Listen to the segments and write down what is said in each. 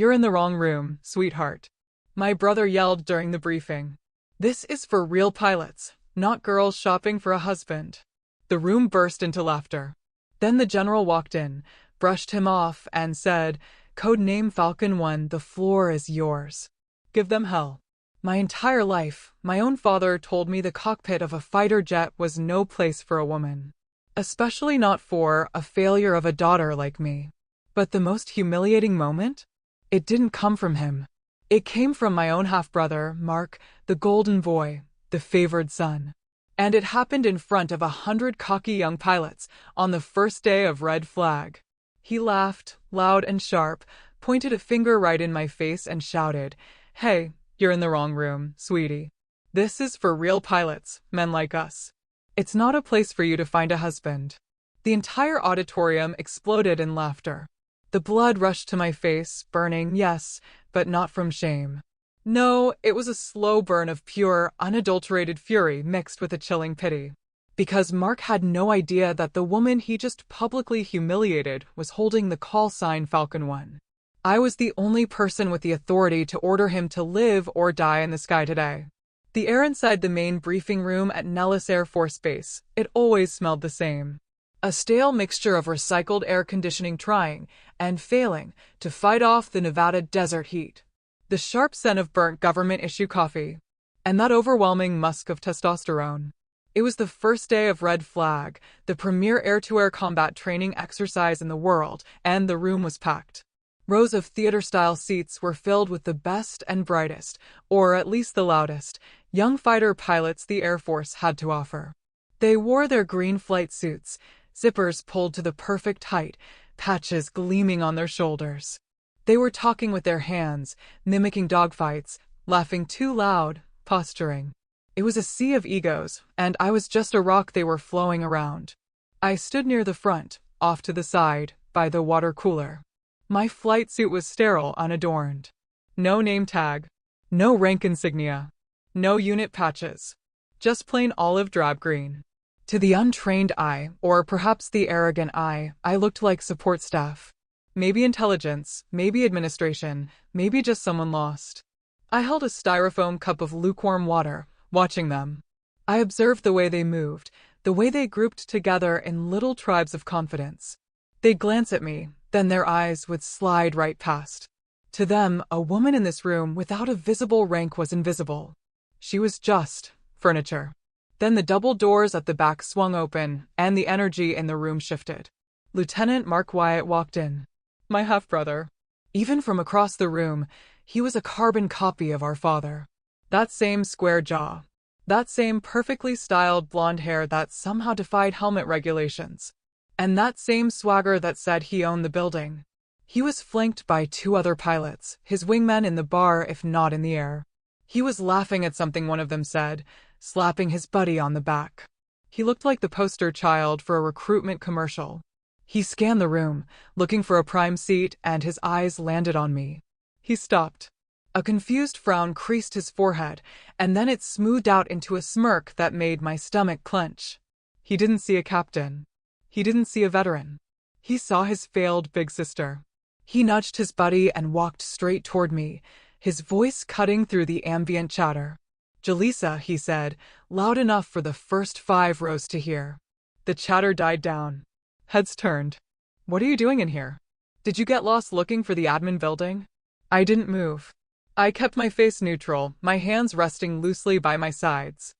You're in the wrong room, sweetheart. My brother yelled during the briefing. This is for real pilots, not girls shopping for a husband. The room burst into laughter. Then the general walked in, brushed him off, and said, "Code name Falcon 1, the floor is yours. Give them hell." My entire life, my own father told me the cockpit of a fighter jet was no place for a woman. Especially not for a failure of a daughter like me. But the most humiliating moment? It didn't come from him. It came from my own half-brother, Mark, the golden boy, the favored son. And it happened in front of 100 cocky young pilots on the first day of Red Flag. He laughed, loud and sharp, pointed a finger right in my face and shouted, "Hey, you're in the wrong room, sweetie. This is for real pilots, men like us. It's not a place for you to find a husband." The entire auditorium exploded in laughter. The blood rushed to my face, burning, yes, but not from shame. No, it was a slow burn of pure, unadulterated fury mixed with a chilling pity. Because Mark had no idea that the woman he just publicly humiliated was holding the call sign Falcon 1. I was the only person with the authority to order him to live or die in the sky today. The air inside the main briefing room at Nellis Air Force Base, it always smelled the same. A stale mixture of recycled air conditioning trying, and failing, to fight off the Nevada desert heat. The sharp scent of burnt government-issue coffee. And that overwhelming musk of testosterone. It was the first day of Red Flag, the premier air-to-air combat training exercise in the world, and the room was packed. Rows of theater-style seats were filled with the best and brightest, or at least the loudest, young fighter pilots the Air Force had to offer. They wore their green flight suits, zippers pulled to the perfect height, patches gleaming on their shoulders. They were talking with their hands, mimicking dogfights, laughing too loud, posturing. It was a sea of egos, and I was just a rock they were flowing around. I stood near the front, off to the side, by the water cooler. My flight suit was sterile, unadorned. No name tag. No rank insignia. No unit patches. Just plain olive drab green. To the untrained eye, or perhaps the arrogant eye, I looked like support staff. Maybe intelligence, maybe administration, maybe just someone lost. I held a styrofoam cup of lukewarm water, watching them. I observed the way they moved, the way they grouped together in little tribes of confidence. They'd glance at me, then their eyes would slide right past. To them, a woman in this room without a visible rank was invisible. She was just furniture. Then the double doors at the back swung open, and the energy in the room shifted. Lieutenant Mark Wyatt walked in. My half-brother. Even from across the room, he was a carbon copy of our father. That same square jaw. That same perfectly styled blonde hair that somehow defied helmet regulations. And that same swagger that said he owned the building. He was flanked by 2 other pilots, his wingmen in the bar if not in the air. He was laughing at something one of them said, slapping his buddy on the back. He looked like the poster child for a recruitment commercial. He scanned the room, looking for a prime seat, and his eyes landed on me. He stopped. A confused frown creased his forehead, and then it smoothed out into a smirk that made my stomach clench. He didn't see a captain. He didn't see a veteran. He saw his failed big sister. He nudged his buddy and walked straight toward me, his voice cutting through the ambient chatter. "Jaleesa," he said, loud enough for the first 5 rows to hear. The chatter died down. Heads turned. "What are you doing in here? Did you get lost looking for the admin building?" I didn't move. I kept my face neutral, my hands resting loosely by my sides.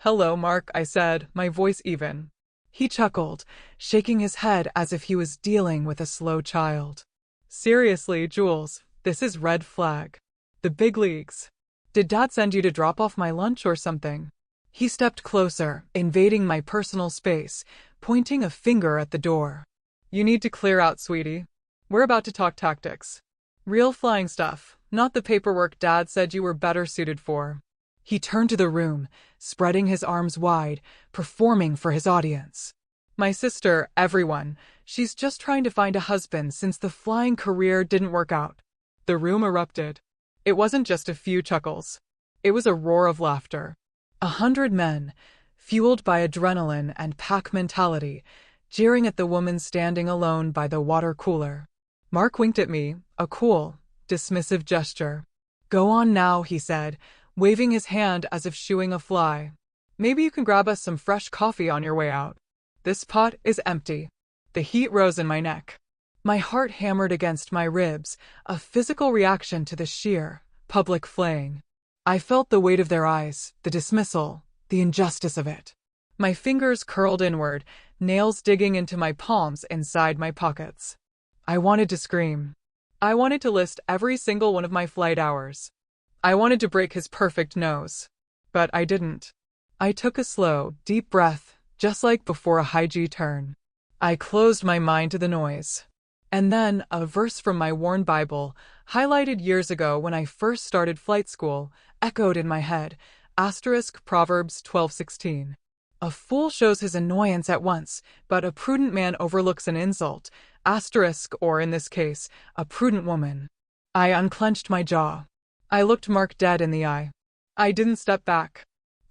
"Hello, Mark," I said, my voice even. He chuckled, shaking his head as if he was dealing with a slow child. "Seriously, Jules, this is Red Flag. The big leagues. Did Dad send you to drop off my lunch or something?" He stepped closer, invading my personal space, pointing a finger at the door. "You need to clear out, sweetie. We're about to talk tactics. Real flying stuff, not the paperwork Dad said you were better suited for." He turned to the room, spreading his arms wide, performing for his audience. "My sister, everyone, she's just trying to find a husband since the flying career didn't work out." The room erupted. It wasn't just a few chuckles. It was a roar of laughter. 100 men, fueled by adrenaline and pack mentality, jeering at the woman standing alone by the water cooler. Mark winked at me, a cool, dismissive gesture. "Go on now," he said, waving his hand as if shooing a fly. "Maybe you can grab us some fresh coffee on your way out. This pot is empty." The heat rose in my neck. My heart hammered against my ribs, a physical reaction to the sheer, public flaying. I felt the weight of their eyes, the dismissal, the injustice of it. My fingers curled inward, nails digging into my palms inside my pockets. I wanted to scream. I wanted to list every single one of my flight hours. I wanted to break his perfect nose. But I didn't. I took a slow, deep breath, just like before a high G turn. I closed my mind to the noise. And then, a verse from my worn Bible, highlighted years ago when I first started flight school, echoed in my head, Proverbs 12:16. "A fool shows his annoyance at once, but a prudent man overlooks an insult, or in this case, a prudent woman." I unclenched my jaw. I looked Mark dead in the eye. I didn't step back.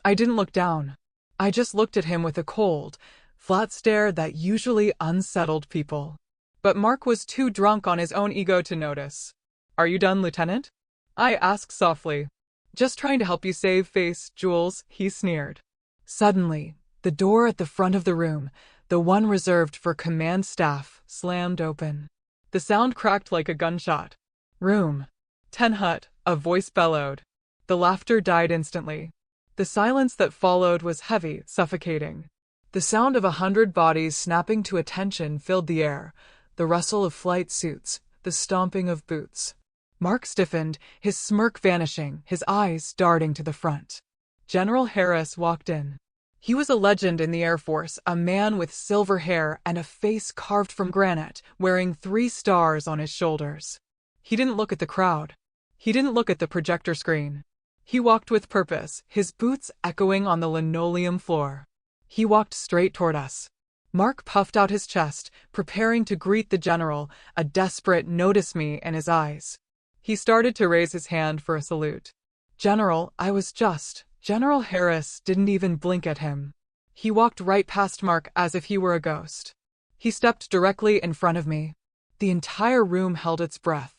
I didn't look down. I just looked at him with a cold, flat stare that usually unsettled people. But Mark was too drunk on his own ego to notice. "Are you done, Lieutenant?" I asked softly. "Just trying to help you save face, Jules," he sneered. Suddenly, the door at the front of the room, the one reserved for command staff, slammed open. The sound cracked like a gunshot. "Room 10 hut," a voice bellowed. The laughter died instantly. The silence that followed was heavy, suffocating. The sound of 100 bodies snapping to attention filled the air, the rustle of flight suits, the stomping of boots. Mark stiffened, his smirk vanishing, his eyes darting to the front. General Harris walked in. He was a legend in the Air Force, a man with silver hair and a face carved from granite, wearing 3 stars on his shoulders. He didn't look at the crowd. He didn't look at the projector screen. He walked with purpose, his boots echoing on the linoleum floor. He walked straight toward us. Mark puffed out his chest, preparing to greet the general, a desperate "notice me" in his eyes. He started to raise his hand for a salute. "General, I was just..." General Harris didn't even blink at him. He walked right past Mark as if he were a ghost. He stepped directly in front of me. The entire room held its breath.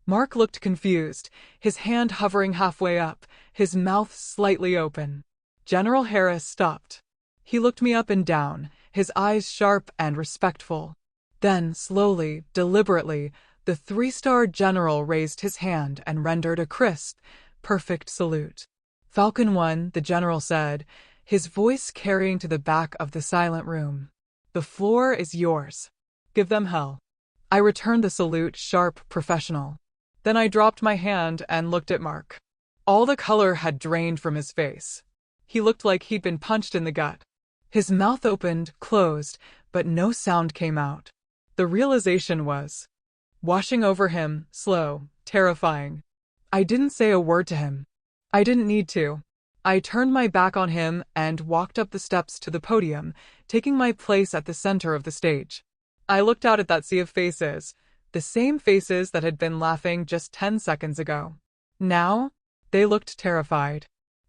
Mark looked confused, his hand hovering halfway up, his mouth slightly open. General Harris stopped. He looked me up and down, his eyes sharp and respectful. Then, slowly, deliberately, the 3-star general raised his hand and rendered a crisp, perfect salute. "Falcon 1, the general said, his voice carrying to the back of the silent room. "The floor is yours. Give them hell." I returned the salute, sharp, professional. Then I dropped my hand and looked at Mark. All the color had drained from his face. He looked like he'd been punched in the gut. His mouth opened, closed, but no sound came out. The realization was washing over him, slow, terrifying. I didn't say a word to him. I didn't need to. I turned my back on him and walked up the steps to the podium, taking my place at the center of the stage. I looked out at that sea of faces, the same faces that had been laughing just 10 seconds ago. Now, they looked terrified.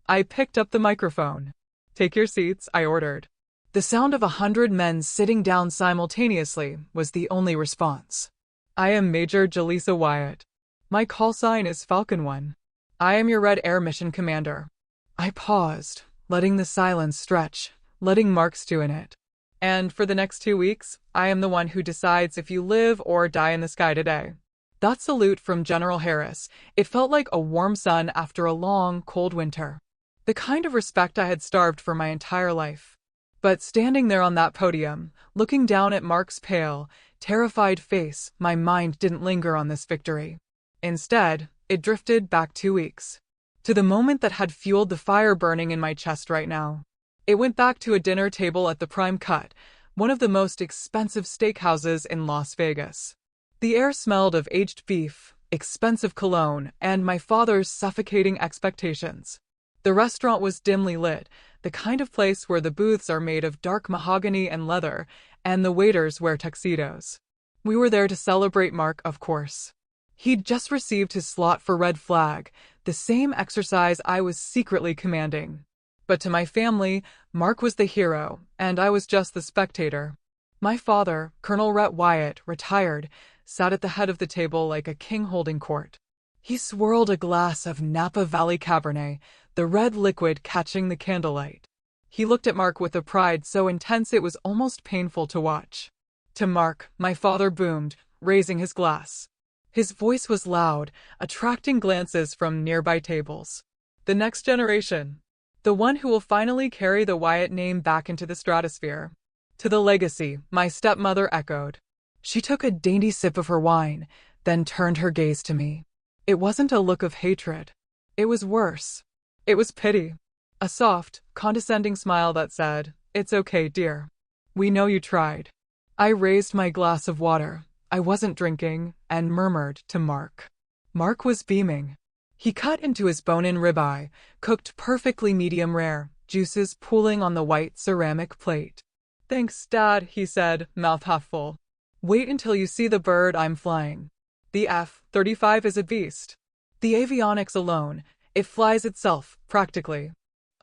I picked up the microphone. "Take your seats," I ordered. The sound of 100 men sitting down simultaneously was the only response. "I am Major Jaleesa Wyatt. My call sign is Falcon 1. I am your Red Air Mission Commander." I paused, letting the silence stretch, letting Mark stew in it. "And for the next 2 weeks, I am the one who decides if you live or die in the sky today." That salute from General Harris, it felt like a warm sun after a long, cold winter. The kind of respect I had starved for my entire life. But standing there on that podium, looking down at Mark's pale, terrified face, my mind didn't linger on this victory. Instead, it drifted back 2 weeks. To the moment that had fueled the fire burning in my chest right now. It went back to a dinner table at the Prime Cut, one of the most expensive steakhouses in Las Vegas. The air smelled of aged beef, expensive cologne, and my father's suffocating expectations. The restaurant was dimly lit, the kind of place where the booths are made of dark mahogany and leather, and the waiters wear tuxedos. We were there to celebrate Mark, of course. He'd just received his slot for Red Flag, the same exercise I was secretly commanding. But to my family, Mark was the hero, and I was just the spectator. My father, Colonel Rhett Wyatt, retired, sat at the head of the table like a king holding court. He swirled a glass of Napa Valley Cabernet, the red liquid catching the candlelight. He looked at Mark with a pride so intense it was almost painful to watch. To Mark, my father boomed, raising his glass. His voice was loud, attracting glances from nearby tables. The next generation. The one who will finally carry the Wyatt name back into the stratosphere. To the legacy, my stepmother echoed. She took a dainty sip of her wine, then turned her gaze to me. It wasn't a look of hatred. It was worse. It was pity. A soft, condescending smile that said, "It's okay, dear. We know you tried." I raised my glass of water, I wasn't drinking, and murmured to Mark. Mark was beaming. He cut into his bone-in ribeye, cooked perfectly medium rare, juices pooling on the white ceramic plate. "Thanks, Dad," he said, mouth half full. "Wait until you see the bird I'm flying. The F-35 is a beast. The avionics alone, it flies itself, practically.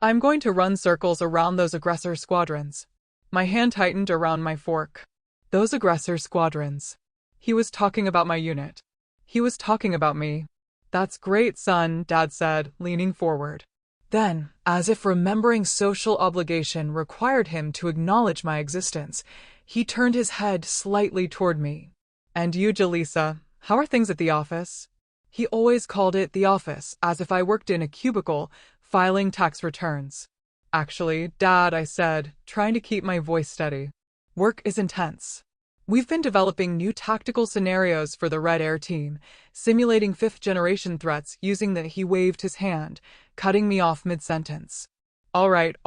I'm going to run circles around those aggressor squadrons." My hand tightened around my fork. Those aggressor squadrons. He was talking about my unit. He was talking about me. "That's great, son," Dad said, leaning forward. Then, as if remembering social obligation required him to acknowledge my existence, he turned his head slightly toward me. "And you, Jaleesa, how are things at the office?" He always called it the office, as if I worked in a cubicle, filing tax returns. "Actually, Dad," I said, trying to keep my voice steady. "Work is intense. We've been developing new tactical scenarios for the Red Air team, simulating fifth-generation threats using the—" He waved his hand, cutting me off mid-sentence. All right.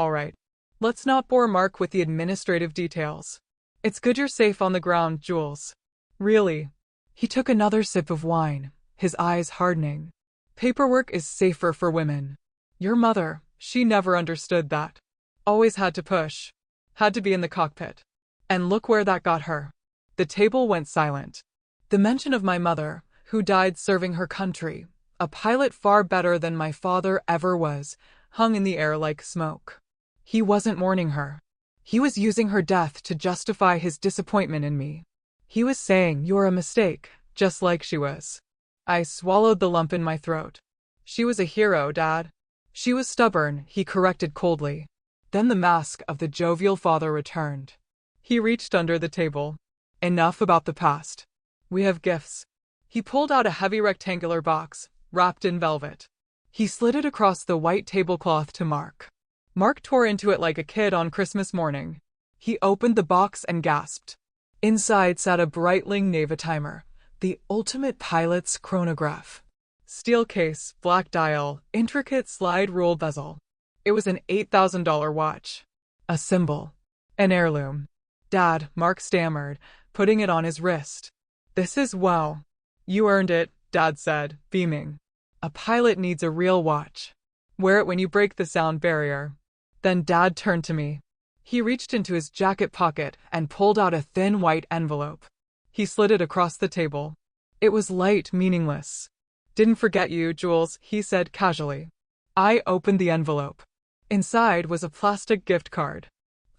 Let's not bore Mark with the administrative details. It's good you're safe on the ground, Jules. Really." He took another sip of wine, his eyes hardening. "Paperwork is safer for women. Your mother, she never understood that. Always had to push. Had to be in the cockpit. And look where that got her." The table went silent. The mention of my mother, who died serving her country, a pilot far better than my father ever was, hung in the air like smoke. He wasn't mourning her. He was using her death to justify his disappointment in me. He was saying, "You're a mistake," just like she was. I swallowed the lump in my throat. "She was a hero, Dad." "She was stubborn," he corrected coldly. Then the mask of the jovial father returned. He reached under the table. "Enough about the past. We have gifts." He pulled out a heavy rectangular box, wrapped in velvet. He slid it across the white tablecloth to Mark. Mark tore into it like a kid on Christmas morning. He opened the box and gasped. Inside sat a Breitling Navitimer, the ultimate pilot's chronograph. Steel case, black dial, intricate slide rule bezel. It was an $8,000 watch. A symbol. An heirloom. "Dad," Mark stammered, putting it on his wrist. "This is wow." "You earned it," Dad said, beaming. "A pilot needs a real watch. Wear it when you break the sound barrier." Then Dad turned to me. He reached into his jacket pocket and pulled out a thin white envelope. He slid it across the table. It was light, meaningless. "Didn't forget you, Jules," he said casually. I opened the envelope. Inside was a plastic gift card.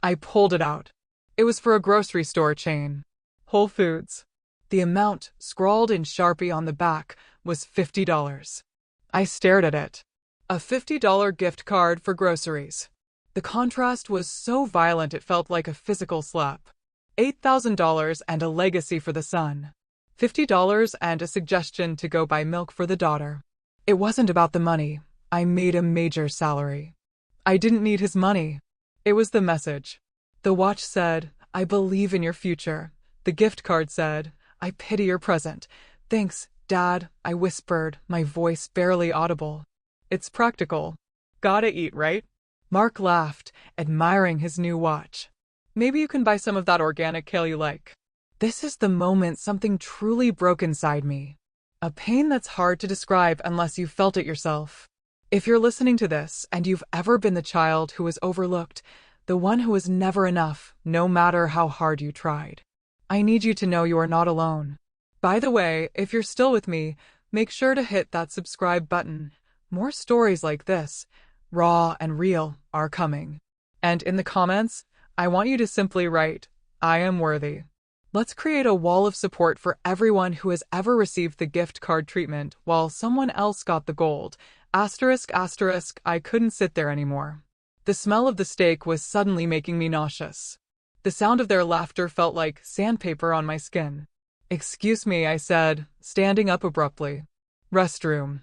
I pulled it out. It was for a grocery store chain. Whole Foods. The amount, scrawled in Sharpie on the back, was $50. I stared at it. A $50 gift card for groceries. The contrast was so violent it felt like a physical slap. $8,000 and a legacy for the son. $50 and a suggestion to go buy milk for the daughter. It wasn't about the money. I made a major salary. I didn't need his money. It was the message. The watch said, "I believe in your future." The gift card said, "I pity your present." "Thanks, Dad," I whispered, my voice barely audible. "It's practical. Gotta eat, right?" Mark laughed, admiring his new watch. "Maybe you can buy some of that organic kale you like." This is the moment something truly broke inside me. A pain that's hard to describe unless you've felt it yourself. If you're listening to this and you've ever been the child who was overlooked, the one who was never enough, no matter how hard you tried, I need you to know you are not alone. By the way, if you're still with me, make sure to hit that subscribe button. More stories like this, raw and real, are coming. And in the comments, I want you to simply write, "I am worthy." Let's create a wall of support for everyone who has ever received the gift card treatment while someone else got the gold. Asterisk, asterisk, I couldn't sit there anymore. The smell of the steak was suddenly making me nauseous. The sound of their laughter felt like sandpaper on my skin. Excuse me, I said, standing up abruptly. Restroom.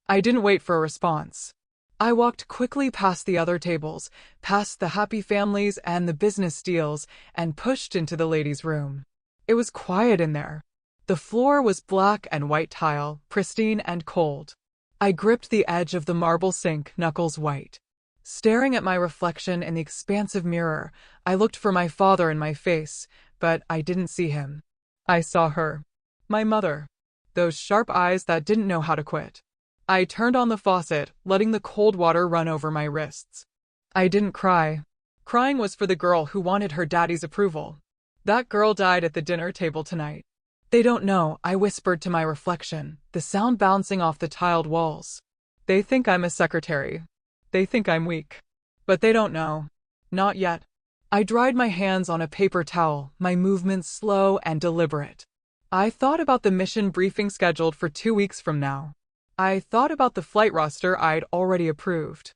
I didn't wait for a response. I walked quickly past the other tables, past the happy families and the business deals, and pushed into the ladies' room. It was quiet in there. The floor was black and white tile, pristine and cold. I gripped the edge of the marble sink, knuckles white. Staring at my reflection in the expansive mirror, I looked for my father in my face, but I didn't see him. I saw her. My mother. Those sharp eyes that didn't know how to quit. I turned on the faucet, letting the cold water run over my wrists. I didn't cry. Crying was for the girl who wanted her daddy's approval. That girl died at the dinner table tonight. They don't know, I whispered to my reflection, the sound bouncing off the tiled walls. They think I'm a secretary. They think I'm weak. But they don't know. Not yet. I dried my hands on a paper towel, my movements slow and deliberate. I thought about the mission briefing scheduled for 2 weeks from now. I thought about the flight roster I'd already approved.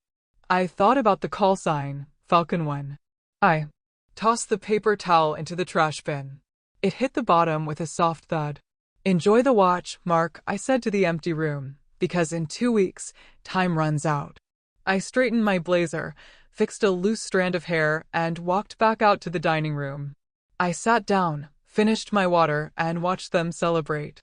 I thought about the call sign, FALCON 1. I tossed the paper towel into the trash bin. It hit the bottom with a soft thud. Enjoy the watch, Mark, I said to the empty room, because in 2 weeks, time runs out. I straightened my blazer, fixed a loose strand of hair, and walked back out to the dining room. I sat down, finished my water, and watched them celebrate.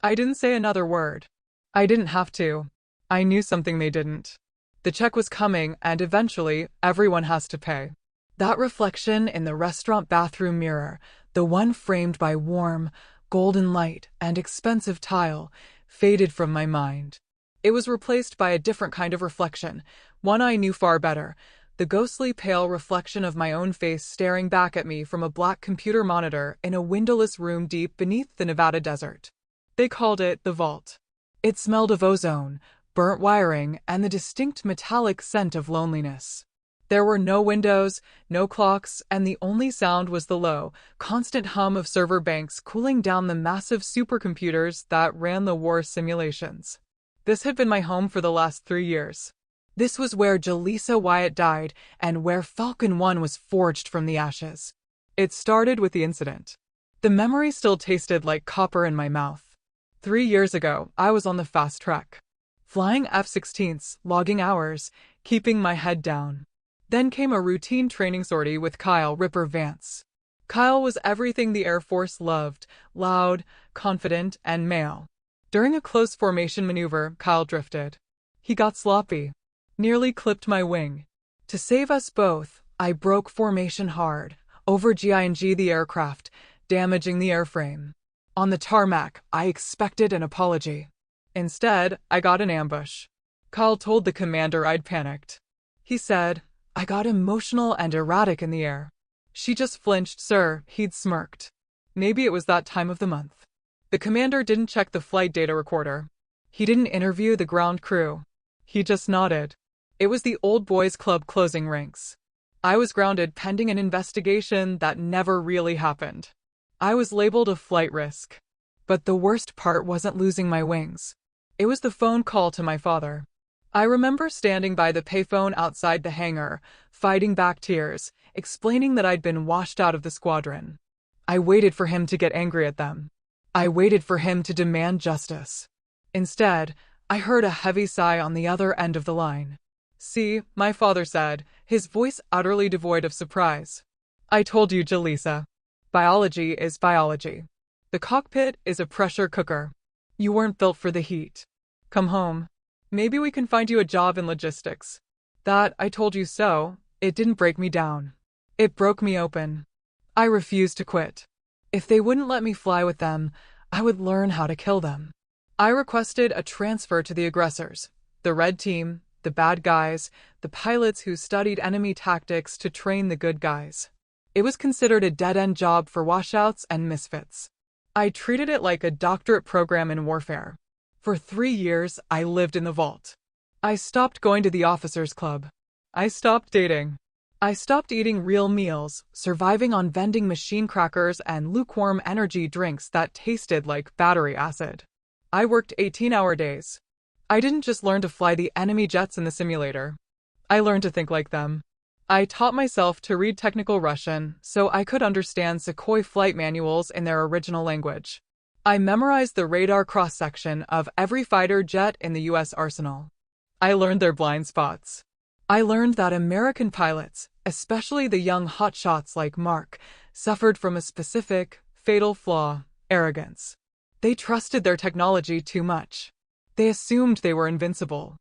I didn't say another word. I didn't have to. I knew something they didn't. The check was coming, and eventually, everyone has to pay. That reflection in the restaurant bathroom mirror, the one framed by warm, golden light and expensive tile, faded from my mind. It was replaced by a different kind of reflection, one I knew far better, the ghostly pale reflection of my own face staring back at me from a black computer monitor in a windowless room deep beneath the Nevada desert. They called it the vault. It smelled of ozone, burnt wiring, and the distinct metallic scent of loneliness. There were no windows, no clocks, and the only sound was the low, constant hum of server banks cooling down the massive supercomputers that ran the war simulations. This had been my home for the last 3 years. This was where Jaleesa Wyatt died, and where FALCON 1 was forged from the ashes. It started with the incident. The memory still tasted like copper in my mouth. 3 years ago, I was on the fast track. Flying F-16s, logging hours, keeping my head down. Then came a routine training sortie with Kyle Ripper Vance. Kyle was everything the Air Force loved, loud, confident, and male. During a close formation maneuver, Kyle drifted. He got sloppy. Nearly clipped my wing. To save us both, I broke formation hard, over G the aircraft, damaging the airframe. On the tarmac, I expected an apology. Instead, I got an ambush. Kyle told the commander I'd panicked. He said, I got emotional and erratic in the air. She just flinched, sir, he'd smirked. Maybe it was that time of the month. The commander didn't check the flight data recorder. He didn't interview the ground crew. He just nodded. It was the old boys club closing ranks. I was grounded pending an investigation that never really happened. I was labeled a flight risk. But the worst part wasn't losing my wings. It was the phone call to my father. I remember standing by the payphone outside the hangar, fighting back tears, explaining that I'd been washed out of the squadron. I waited for him to get angry at them. I waited for him to demand justice. Instead, I heard a heavy sigh on the other end of the line. See, my father said, his voice utterly devoid of surprise. I told you, Jaleesa. Biology is biology. The cockpit is a pressure cooker. You weren't built for the heat. Come home. Maybe we can find you a job in logistics. That, I told you so, it didn't break me down. It broke me open. I refused to quit. If they wouldn't let me fly with them, I would learn how to kill them. I requested a transfer to the aggressors, the red team, the bad guys, the pilots who studied enemy tactics to train the good guys. It was considered a dead-end job for washouts and misfits. I treated it like a doctorate program in warfare. For 3 years, I lived in the vault. I stopped going to the officers' club. I stopped dating. I stopped eating real meals, surviving on vending machine crackers and lukewarm energy drinks that tasted like battery acid. I worked 18-hour days. I didn't just learn to fly the enemy jets in the simulator. I learned to think like them. I taught myself to read technical Russian so I could understand Sukhoi flight manuals in their original language. I memorized the radar cross-section of every fighter jet in the US arsenal. I learned their blind spots. I learned that American pilots, especially the young hotshots like Mark, suffered from a specific, fatal flaw: arrogance. They trusted their technology too much. They assumed they were invincible.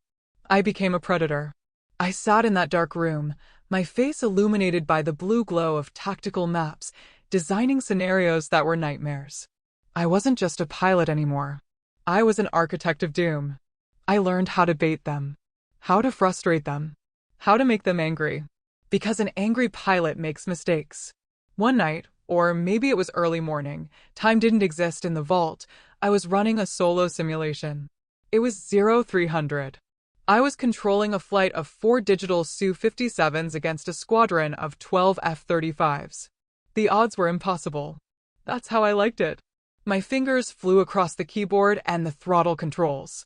I became a predator. I sat in that dark room, my face illuminated by the blue glow of tactical maps, designing scenarios that were nightmares. I wasn't just a pilot anymore. I was an architect of doom. I learned how to bait them, how to frustrate them, how to make them angry. Because an angry pilot makes mistakes. One night, or maybe it was early morning, time didn't exist in the vault, I was running a solo simulation. It was 0300. I was controlling a flight of 4 digital Su-57s against a squadron of 12 F-35s. The odds were impossible. That's how I liked it. My fingers flew across the keyboard and the throttle controls.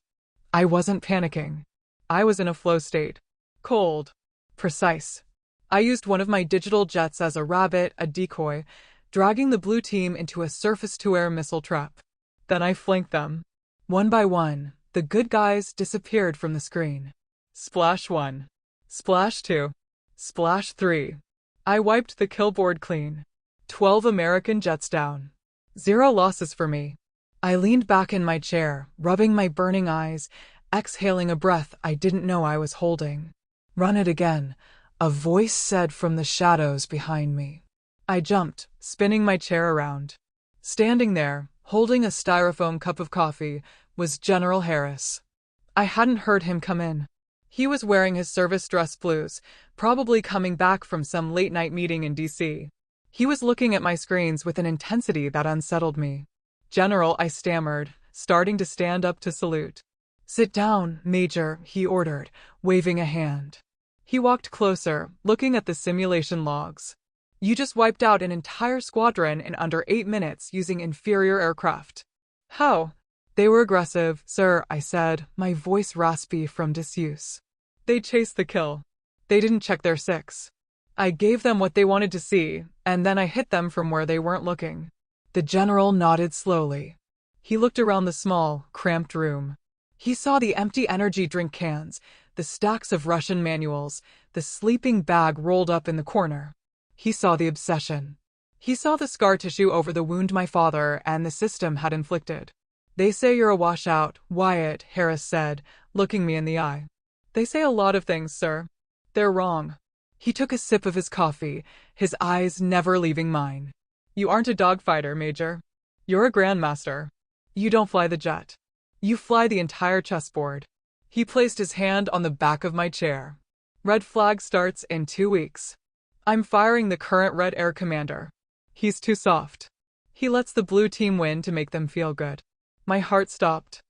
I wasn't panicking. I was in a flow state. Cold. Precise. I used one of my digital jets as a rabbit, a decoy, dragging the blue team into a surface-to-air missile trap. Then I flanked them. One by one, the good guys disappeared from the screen. Splash 1. Splash 2. Splash 3. I wiped the kill board clean. 12 American jets down. 0 losses for me. I leaned back in my chair, rubbing my burning eyes, exhaling a breath I didn't know I was holding. Run it again, a voice said from the shadows behind me. I jumped, spinning my chair around. Standing there, holding a styrofoam cup of coffee, was General Harris. I hadn't heard him come in. He was wearing his service dress blues, probably coming back from some late-night meeting in D.C. He was looking at my screens with an intensity that unsettled me. "General," I stammered, starting to stand up to salute. "Sit down, Major," he ordered, waving a hand. He walked closer, looking at the simulation logs. "You just wiped out an entire squadron in under 8 minutes using inferior aircraft." "How?" "They were aggressive, sir," I said, my voice raspy from disuse. "They chased the kill. They didn't check their six. I gave them what they wanted to see, and then I hit them from where they weren't looking." The general nodded slowly. He looked around the small, cramped room. He saw the empty energy drink cans, the stacks of Russian manuals, the sleeping bag rolled up in the corner. He saw the obsession. He saw the scar tissue over the wound my father and the system had inflicted. "They say you're a washout, Wyatt," Harris said, looking me in the eye. "They say a lot of things, sir. They're wrong." He took a sip of his coffee, his eyes never leaving mine. "You aren't a dogfighter, Major. You're a grandmaster. You don't fly the jet. You fly the entire chessboard." He placed his hand on the back of my chair. "Red flag starts in 2 weeks. I'm firing the current Red Air Commander. He's too soft. He lets the blue team win to make them feel good." My heart stopped.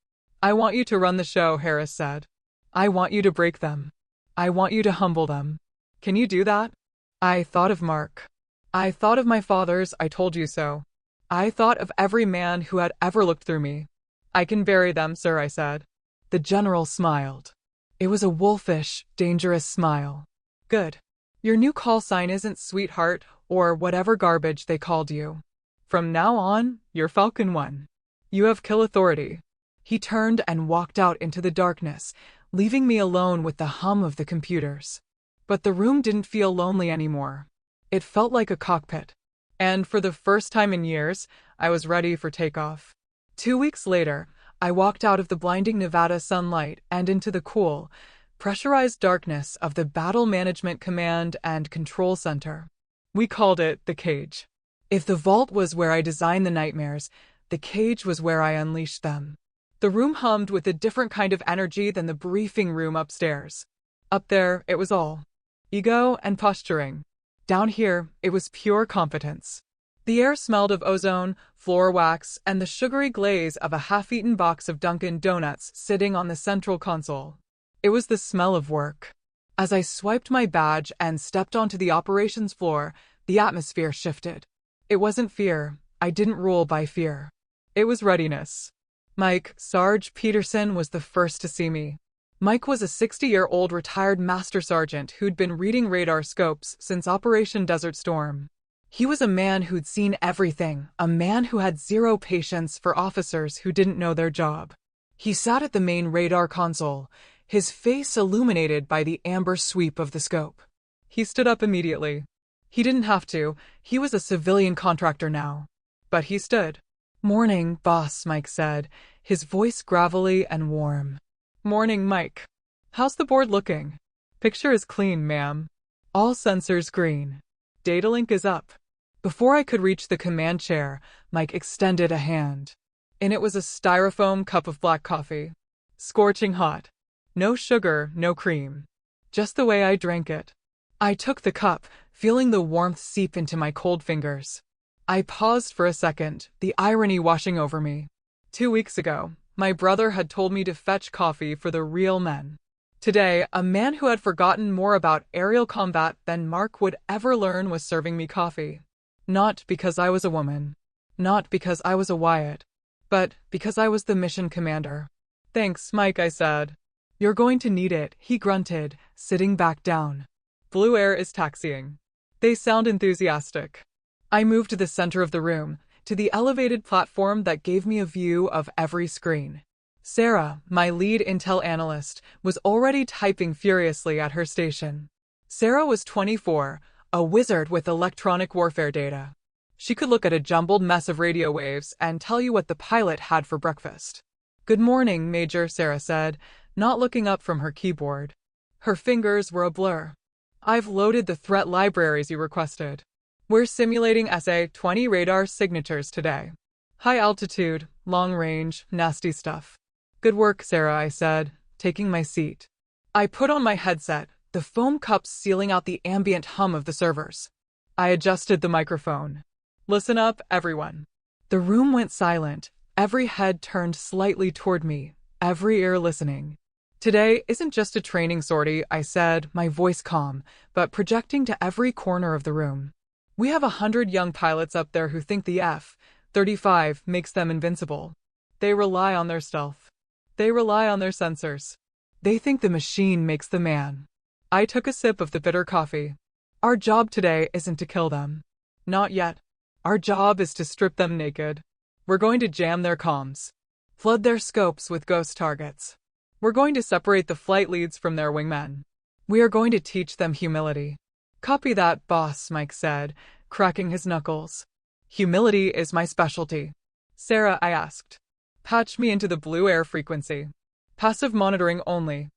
"I want you to run the show," Harris said. "I want you to break them. I want you to humble them. Can you do that?" I thought of Mark. I thought of my father's "I told you so." I thought of every man who had ever looked through me. "I can bury them, sir," I said. The general smiled. It was a wolfish, dangerous smile. "Good. Your new call sign isn't Sweetheart or whatever garbage they called you. From now on, you're Falcon 1. You have kill authority." He turned and walked out into the darkness, leaving me alone with the hum of the computers. But the room didn't feel lonely anymore. It felt like a cockpit. And for the first time in years, I was ready for takeoff. 2 weeks later, I walked out of the blinding Nevada sunlight and into the cool, pressurized darkness of the Battle Management Command and Control Center. We called it the cage. If the vault was where I designed the nightmares, the cage was where I unleashed them. The room hummed with a different kind of energy than the briefing room upstairs. Up there, it was all ego and posturing. Down here, it was pure competence. The air smelled of ozone, floor wax, and the sugary glaze of a half-eaten box of Dunkin' Donuts sitting on the central console. It was the smell of work. As I swiped my badge and stepped onto the operations floor, the atmosphere shifted. It wasn't fear. I didn't rule by fear. It was readiness. Mike, Sarge Peterson, was the first to see me. Mike was a 60-year-old retired master sergeant who'd been reading radar scopes since Operation Desert Storm. He was a man who'd seen everything, a man who had zero patience for officers who didn't know their job. He sat at the main radar console, his face illuminated by the amber sweep of the scope. He stood up immediately. He didn't have to, he was a civilian contractor now. But he stood. "Morning, boss," Mike said, his voice gravelly and warm. "Morning, Mike. How's the board looking?" "Picture is clean, ma'am. All sensors green. Data link is up." Before I could reach the command chair, Mike extended a hand. In it was a styrofoam cup of black coffee. Scorching hot. No sugar, no cream. Just the way I drank it. I took the cup, feeling the warmth seep into my cold fingers. I paused for a second, the irony washing over me. 2 weeks ago, my brother had told me to fetch coffee for the real men. Today, a man who had forgotten more about aerial combat than Mark would ever learn was serving me coffee. Not because I was a woman. Not because I was a Wyatt. But because I was the mission commander. "Thanks, Mike," I said. "You're going to need it," he grunted, sitting back down. "Blue Air is taxiing." They sound enthusiastic. I moved to the center of the room, to the elevated platform that gave me a view of every screen. Sarah, my lead intel analyst, was already typing furiously at her station. Sarah was 24, a wizard with electronic warfare data. She could look at a jumbled mess of radio waves and tell you what the pilot had for breakfast. "Good morning, Major," Sarah said, not looking up from her keyboard. Her fingers were a blur. "I've loaded the threat libraries you requested. We're simulating SA-20 radar signatures today. High altitude, long range, nasty stuff." "Good work, Sarah," I said, taking my seat. I put on my headset, the foam cups sealing out the ambient hum of the servers. I adjusted the microphone. "Listen up, everyone." The room went silent, every head turned slightly toward me, every ear listening. "Today isn't just a training sortie," I said, my voice calm, but projecting to every corner of the room. "We have 100 young pilots up there who think the F-35 makes them invincible. They rely on their stealth. They rely on their sensors. They think the machine makes the man." I took a sip of the bitter coffee. "Our job today isn't to kill them. Not yet. Our job is to strip them naked. We're going to jam their comms. Flood their scopes with ghost targets. We're going to separate the flight leads from their wingmen. We are going to teach them humility." "Copy that, boss," Mike said, cracking his knuckles. "Humility is my specialty." "Sarah," I asked. "Patch me into the Blue Air frequency. Passive monitoring only.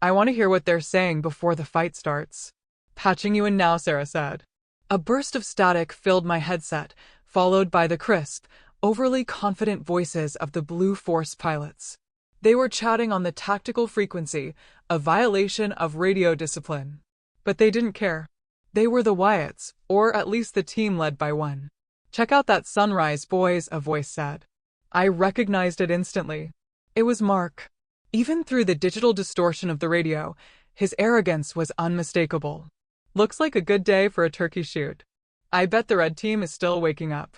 I want to hear what they're saying before the fight starts." "Patching you in now," Sarah said. A burst of static filled my headset, followed by the crisp, overly confident voices of the Blue Force pilots. They were chatting on the tactical frequency, a violation of radio discipline. But they didn't care. They were the Wyatts, or at least the team led by one. "Check out that sunrise, boys," a voice said. I recognized it instantly. It was Mark. Even through the digital distortion of the radio, his arrogance was unmistakable. "Looks like a good day for a turkey shoot. I bet the red team is still waking up."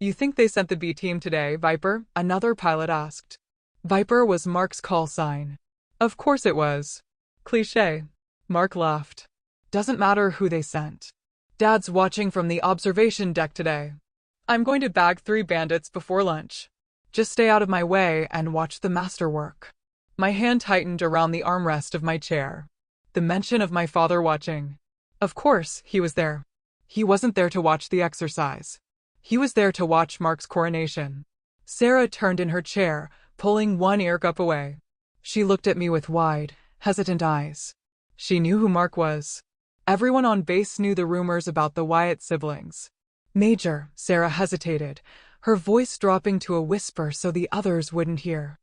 "You think they sent the B team today, Viper?" another pilot asked. Viper was Mark's call sign. Of course it was. Cliché. Mark laughed. "Doesn't matter who they sent. Dad's watching from the observation deck today. I'm going to bag 3 bandits before lunch. Just stay out of my way and watch the master work." My hand tightened around the armrest of my chair. The mention of my father watching. Of course, he was there. He wasn't there to watch the exercise. He was there to watch Mark's coronation. Sarah turned in her chair, pulling one ear cup away. She looked at me with wide, hesitant eyes. She knew who Mark was. Everyone on base knew the rumors about the Wyatt siblings. "Major," Sarah hesitated, her voice dropping to a whisper so the others wouldn't hear.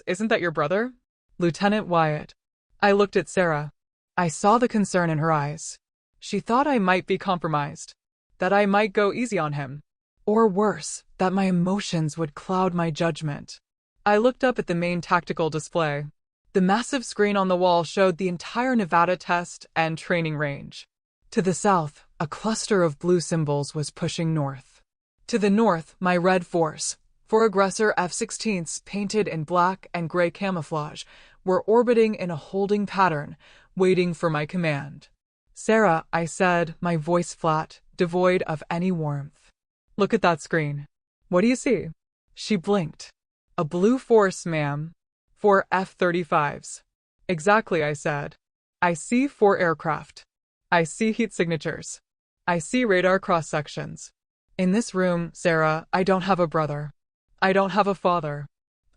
Isn't that your brother?" "Lieutenant Wyatt." I looked at Sarah. I saw the concern in her eyes. She thought I might be compromised. That I might go easy on him. Or worse, that my emotions would cloud my judgment. I looked up at the main tactical display. The massive screen on the wall showed the entire Nevada test and training range. To the south, a cluster of blue symbols was pushing north. To the north, my red force, four aggressor F-16s painted in black and gray camouflage, were orbiting in a holding pattern, waiting for my command. "Sarah," I said, my voice flat, devoid of any warmth. "Look at that screen. What do you see?" She blinked. "A blue force, ma'am. 4 F-35s. "Exactly," I said. "I see 4 aircraft. I see heat signatures. I see radar cross-sections. In this room, Sarah, I don't have a brother. I don't have a father.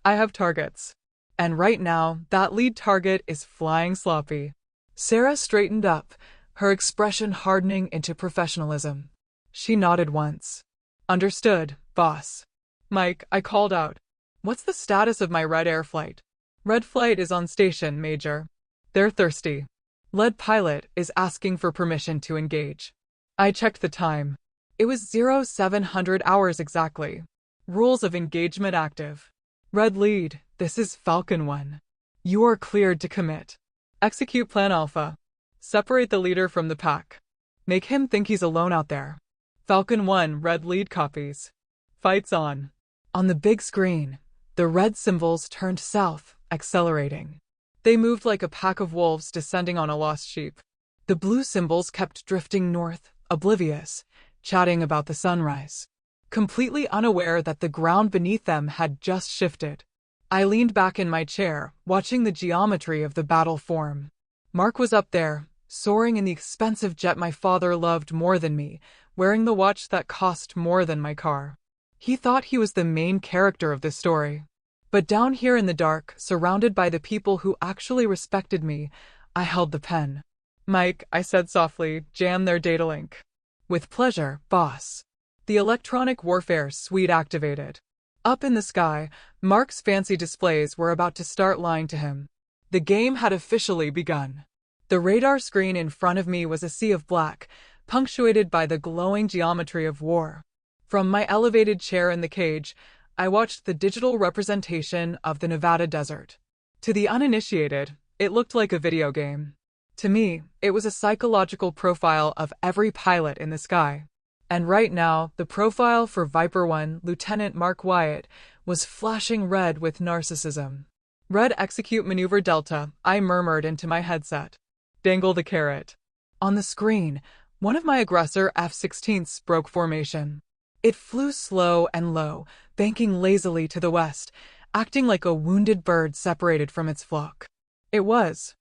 I have targets. And right now, that lead target is flying sloppy." Sarah straightened up, her expression hardening into professionalism. She nodded once. "Understood, boss." "Mike," I called out. "What's the status of my Red Air flight?" "Red flight is on station, Major. They're thirsty. Lead pilot is asking for permission to engage." I checked the time. It was 0700 hours exactly. Rules of engagement active. "Red lead, this is Falcon 1. You are cleared to commit. Execute Plan Alpha. Separate the leader from the pack. Make him think he's alone out there. Falcon 1, red lead copies. Fight's on." On the big screen, the red symbols turned south, accelerating. They moved like a pack of wolves descending on a lost sheep. The blue symbols kept drifting north, oblivious, chatting about the sunrise, completely unaware that the ground beneath them had just shifted. I leaned back in my chair, watching the geometry of the battle form. Mark was up there, soaring in the expensive jet my father loved more than me, wearing the watch that cost more than my car. He thought he was the main character of the story. But down here in the dark, surrounded by the people who actually respected me, I held the pen. "Mike," I said softly, "jam their data link." "With pleasure, boss." The electronic warfare suite activated. Up in the sky, Mark's fancy displays were about to start lying to him. The game had officially begun. The radar screen in front of me was a sea of black, punctuated by the glowing geometry of war. From my elevated chair in the cage, I watched the digital representation of the Nevada desert. To the uninitiated, it looked like a video game. To me, it was a psychological profile of every pilot in the sky. And right now, the profile for Viper 1, Lieutenant Mark Wyatt, was flashing red with narcissism. "Red execute maneuver Delta," I murmured into my headset. "Dangle the carrot." On the screen, one of my aggressor F-16s broke formation. It flew slow and low, banking lazily to the west, acting like a wounded bird separated from its flock. It was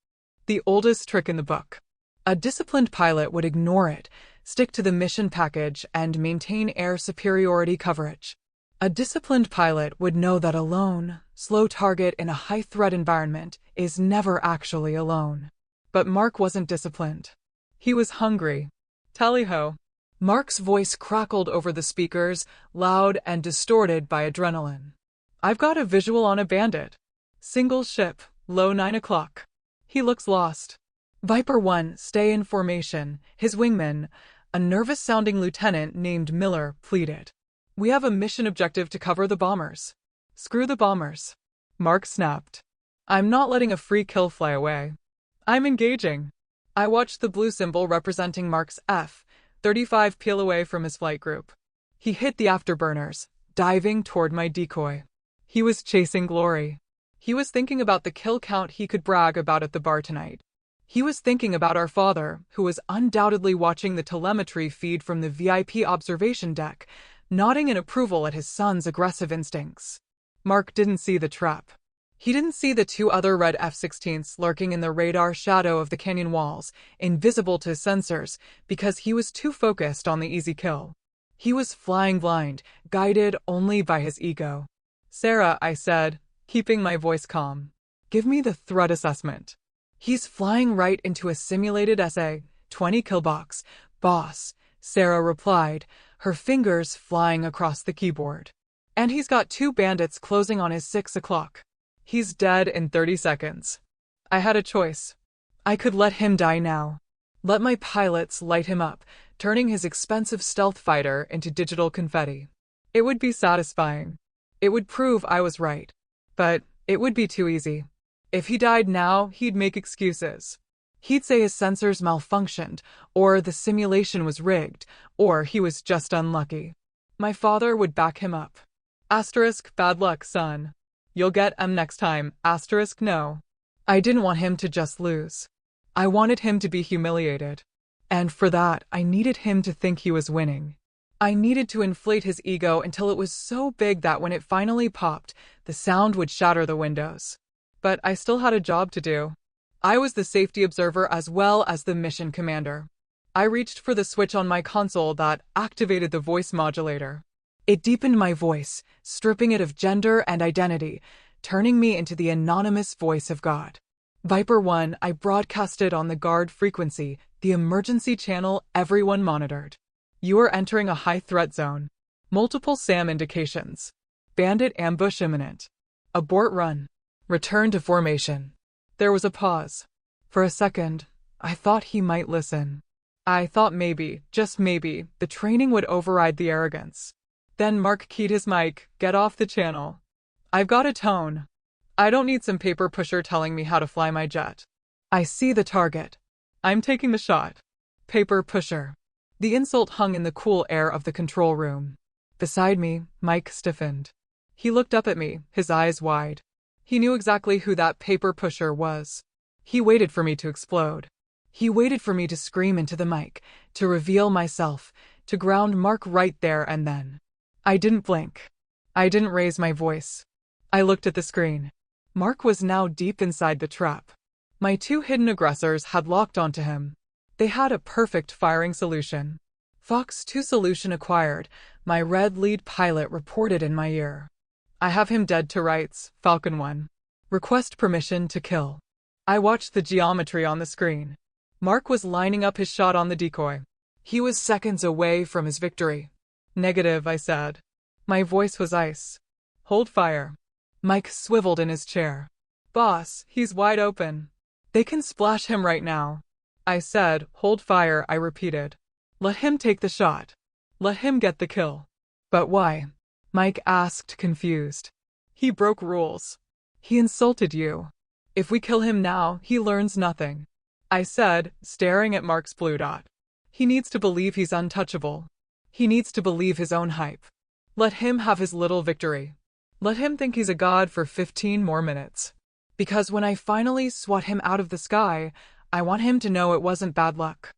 the oldest trick in the book. A disciplined pilot would ignore it, stick to the mission package, and maintain air superiority coverage. A disciplined pilot would know that a lone, slow target in a high-threat environment is never actually alone. But Mark wasn't disciplined. He was hungry. "Tally-ho." Mark's voice crackled over the speakers, loud and distorted by adrenaline. "I've got a visual on a bandit. Single ship, low 9 o'clock. He looks lost." Viper 1, stay in formation, his wingman, a nervous-sounding lieutenant named Miller, pleaded. "We have a mission objective to cover the bombers." "Screw the bombers." Mark snapped. "I'm not letting a free kill fly away. I'm engaging." I watched the blue symbol representing Mark's F-35 peel away from his flight group. He hit the afterburners, diving toward my decoy. He was chasing glory. He was thinking about the kill count he could brag about at the bar tonight. He was thinking about our father, who was undoubtedly watching the telemetry feed from the VIP observation deck, nodding in approval at his son's aggressive instincts. Mark didn't see the trap. He didn't see the 2 other red F-16s lurking in the radar shadow of the canyon walls, invisible to sensors, because he was too focused on the easy kill. He was flying blind, guided only by his ego. "Sarah," I said, keeping my voice calm, "give me the threat assessment." "He's flying right into a simulated SA-20 kill box, boss," Sarah replied, her fingers flying across the keyboard. "And he's got 2 bandits closing on his 6 o'clock. He's dead in 30 seconds. I had a choice. I could let him die now. Let my pilots light him up, turning his expensive stealth fighter into digital confetti. It would be satisfying. It would prove I was right. But it would be too easy. If he died now, he'd make excuses. He'd say his sensors malfunctioned, or the simulation was rigged, or he was just unlucky. My father would back him up. Asterisk, bad luck, son. You'll get 'em next time, asterisk, no. I didn't want him to just lose. I wanted him to be humiliated. And for that, I needed him to think he was winning. I needed to inflate his ego until it was so big that when it finally popped, the sound would shatter the windows. But I still had a job to do. I was the safety observer as well as the mission commander. I reached for the switch on my console that activated the voice modulator. It deepened my voice, stripping it of gender and identity, turning me into the anonymous voice of God. Viper 1, I broadcasted on the guard frequency, the emergency channel everyone monitored. You are entering a high-threat zone. Multiple SAM indications. Bandit ambush imminent. Abort run. Return to formation. There was a pause. For a second, I thought he might listen. I thought maybe, just maybe, the training would override the arrogance. Then Mark keyed his mic, "Get off the channel. I've got a tone. I don't need some paper pusher telling me how to fly my jet. I see the target. I'm taking the shot." Paper pusher. The insult hung in the cool air of the control room. Beside me, Mike stiffened. He looked up at me, his eyes wide. He knew exactly who that paper pusher was. He waited for me to explode. He waited for me to scream into the mic, to reveal myself, to ground Mark right there and then. I didn't blink. I didn't raise my voice. I looked at the screen. Mark was now deep inside the trap. My two hidden aggressors had locked onto him. They had a perfect firing solution. Fox 2 solution acquired, my red lead pilot reported in my ear. I have him dead to rights, Falcon 1. Request permission to kill. I watched the geometry on the screen. Mark was lining up his shot on the decoy. He was seconds away from his victory. Negative, I said. My voice was ice. Hold fire. Mike swiveled in his chair. Boss, he's wide open. They can splash him right now. I said, hold fire, I repeated. Let him take the shot. Let him get the kill. But why? Mike asked, confused. He broke rules. He insulted you. If we kill him now, he learns nothing. I said, staring at Mark's blue dot. He needs to believe he's untouchable. He needs to believe his own hype. Let him have his little victory. Let him think he's a god for 15 more minutes. Because when I finally swat him out of the sky, I want him to know it wasn't bad luck.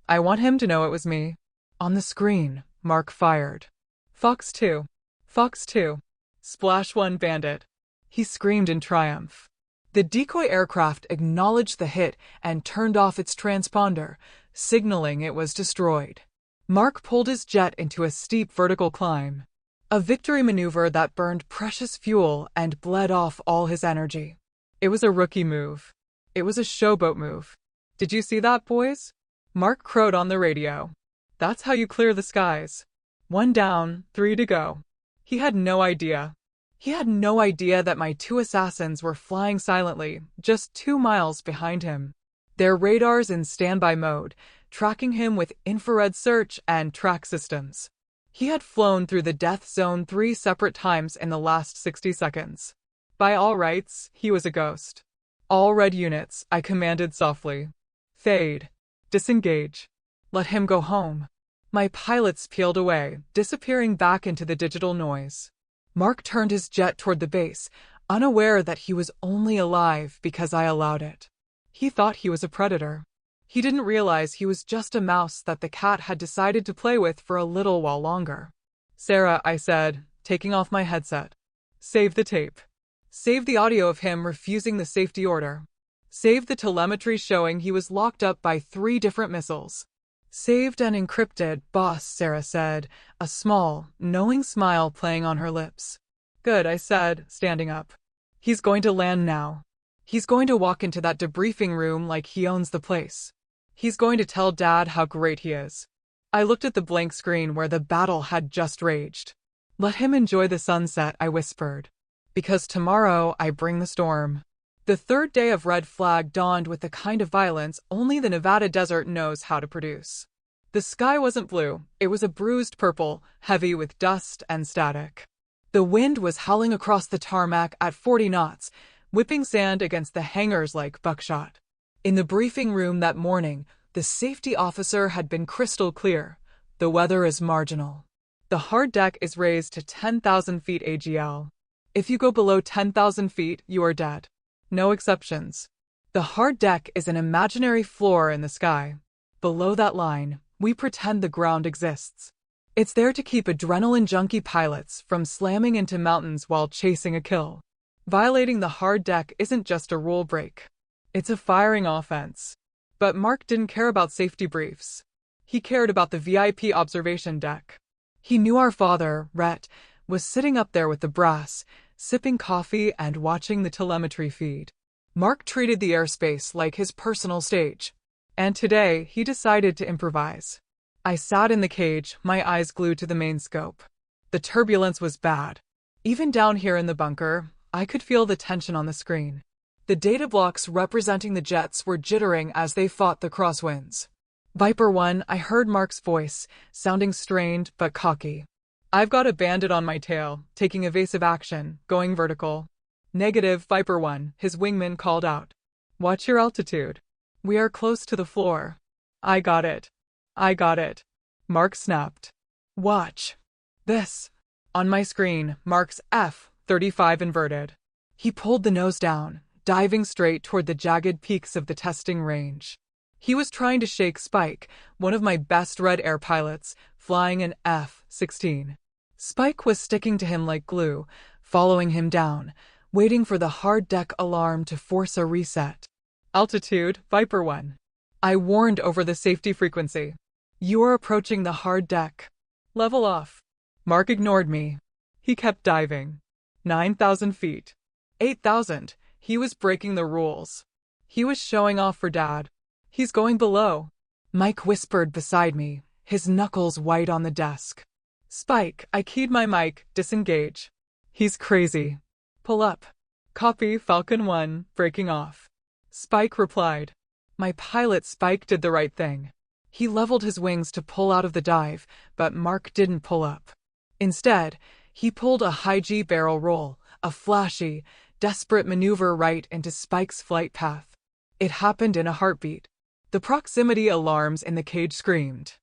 I want him to know it was me. On the screen, Mark fired. Fox 2. Fox 2. Splash 1 bandit. He screamed in triumph. The decoy aircraft acknowledged the hit and turned off its transponder, signaling it was destroyed. Mark pulled his jet into a steep vertical climb. A victory maneuver that burned precious fuel and bled off all his energy. It was a rookie move. It was a showboat move. Did you see that, boys? Mark crowed on the radio. That's how you clear the skies. 1 down, 3 to go. He had no idea. He had no idea that my 2 assassins were flying silently, just 2 miles behind him. Their radars in standby mode, tracking him with infrared search and track systems. He had flown through the death zone 3 separate times in the last 60 seconds. By all rights, he was a ghost. All red units, I commanded softly. Fade. Disengage. Let him go home. My pilots peeled away, disappearing back into the digital noise. Mark turned his jet toward the base, unaware that he was only alive because I allowed it. He thought he was a predator. He didn't realize he was just a mouse that the cat had decided to play with for a little while longer. Sarah, I said, taking off my headset. Save the tape. Save the audio of him refusing the safety order. Save the telemetry showing he was locked up by 3 different missiles. Saved and encrypted, boss, Sarah said, a small, knowing smile playing on her lips. Good, I said, standing up. He's going to land now. He's going to walk into that debriefing room like he owns the place. He's going to tell Dad how great he is. I looked at the blank screen where the battle had just raged. Let him enjoy the sunset, I whispered. Because tomorrow I bring the storm. The 3rd day of Red Flag dawned with the kind of violence only the Nevada desert knows how to produce. The sky wasn't blue, it was a bruised purple, heavy with dust and static. The wind was howling across the tarmac at 40 knots, whipping sand against the hangars like buckshot. In the briefing room that morning, the safety officer had been crystal clear. The weather is marginal. The hard deck is raised to 10,000 feet AGL. If you go below 10,000 feet, you are dead. No exceptions. The hard deck is an imaginary floor in the sky. Below that line, we pretend the ground exists. It's there to keep adrenaline junkie pilots from slamming into mountains while chasing a kill. Violating the hard deck isn't just a rule break. It's a firing offense. But Mark didn't care about safety briefs. He cared about the VIP observation deck. He knew our father, Rhett, was sitting up there with the brass, sipping coffee and watching the telemetry feed. Mark treated the airspace like his personal stage. And today, he decided to improvise. I sat in the cage, my eyes glued to the main scope. The turbulence was bad. Even down here in the bunker, I could feel the tension on the screen. The data blocks representing the jets were jittering as they fought the crosswinds. Viper 1, I heard Mark's voice, sounding strained but cocky. I've got a bandit on my tail, taking evasive action, going vertical. Negative, Viper 1, his wingman called out. Watch your altitude. We are close to the floor. I got it. I got it. Mark snapped. Watch. This. On my screen, Mark's F-35 inverted. He pulled the nose down, diving straight toward the jagged peaks of the testing range. He was trying to shake Spike, one of my best Red Air pilots, flying an F-16. Spike was sticking to him like glue, following him down, waiting for the hard deck alarm to force a reset. Altitude, Viper 1. I warned over the safety frequency. You are approaching the hard deck. Level off. Mark ignored me. He kept diving. 9,000 feet. 8,000. He was breaking the rules. He was showing off for Dad. He's going below. Mike whispered beside me, his knuckles white on the desk. Spike, I keyed my mic, disengage. He's crazy. Pull up. Copy, Falcon 1, breaking off. Spike replied. My pilot Spike did the right thing. He leveled his wings to pull out of the dive, but Mark didn't pull up. Instead, he pulled a high-G barrel roll, a flashy, desperate maneuver right into Spike's flight path. It happened in a heartbeat. The proximity alarms in the cage screamed.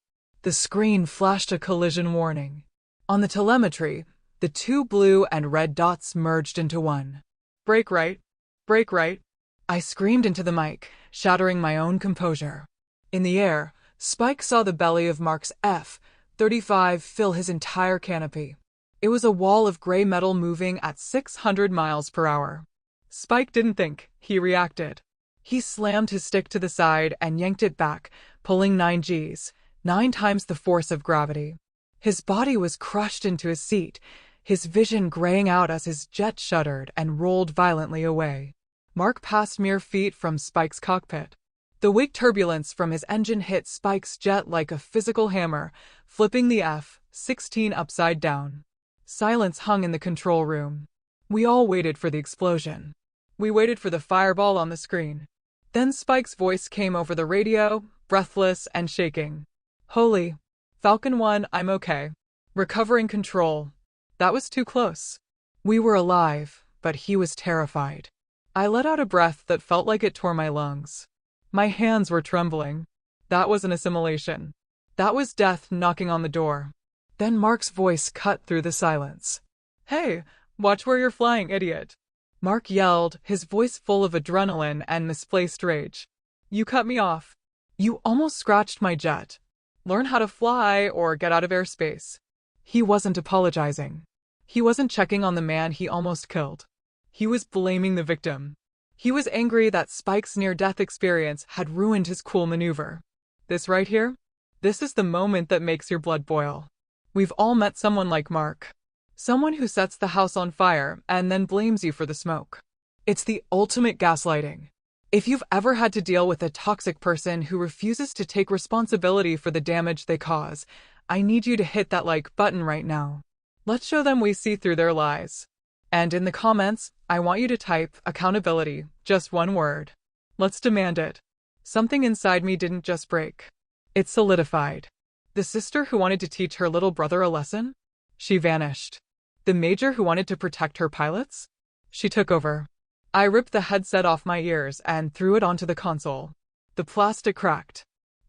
The screen flashed a collision warning. On the telemetry, the two blue and red dots merged into one. Brake right. Brake right. I screamed into the mic, shattering my own composure. In the air, Spike saw the belly of Mark's F-35 fill his entire canopy. It was a wall of gray metal moving at 600 miles per hour. Spike didn't think, he reacted. He slammed his stick to the side and yanked it back, pulling 9 Gs, 9 times the force of gravity. His body was crushed into his seat, his vision graying out as his jet shuddered and rolled violently away. Mark passed mere feet from Spike's cockpit. The wake turbulence from his engine hit Spike's jet like a physical hammer, flipping the F-16 upside down. Silence hung in the control room. We all waited for the explosion. We waited for the fireball on the screen. Then Spike's voice came over the radio, breathless and shaking. Holy. Falcon 1, I'm okay. Recovering control. That was too close. We were alive, but he was terrified. I let out a breath that felt like it tore my lungs. My hands were trembling. That wasn't a simulation. That was death knocking on the door. Then Mark's voice cut through the silence. Hey, watch where you're flying, idiot. Mark yelled, his voice full of adrenaline and misplaced rage. You cut me off. You almost scratched my jet. Learn how to fly or get out of airspace. He wasn't apologizing. He wasn't checking on the man he almost killed. He was blaming the victim. He was angry that Spike's near-death experience had ruined his cool maneuver. This right here? This is the moment that makes your blood boil. We've all met someone like Mark. Someone who sets the house on fire and then blames you for the smoke. It's the ultimate gaslighting. If you've ever had to deal with a toxic person who refuses to take responsibility for the damage they cause, I need you to hit that like button right now. Let's show them we see through their lies. And in the comments, I want you to type accountability, just one word. Let's demand it. Something inside me didn't just break. It solidified. The sister who wanted to teach her little brother a lesson? She vanished. The major who wanted to protect her pilots? She took over. I ripped the headset off my ears and threw it onto the console. The plastic cracked.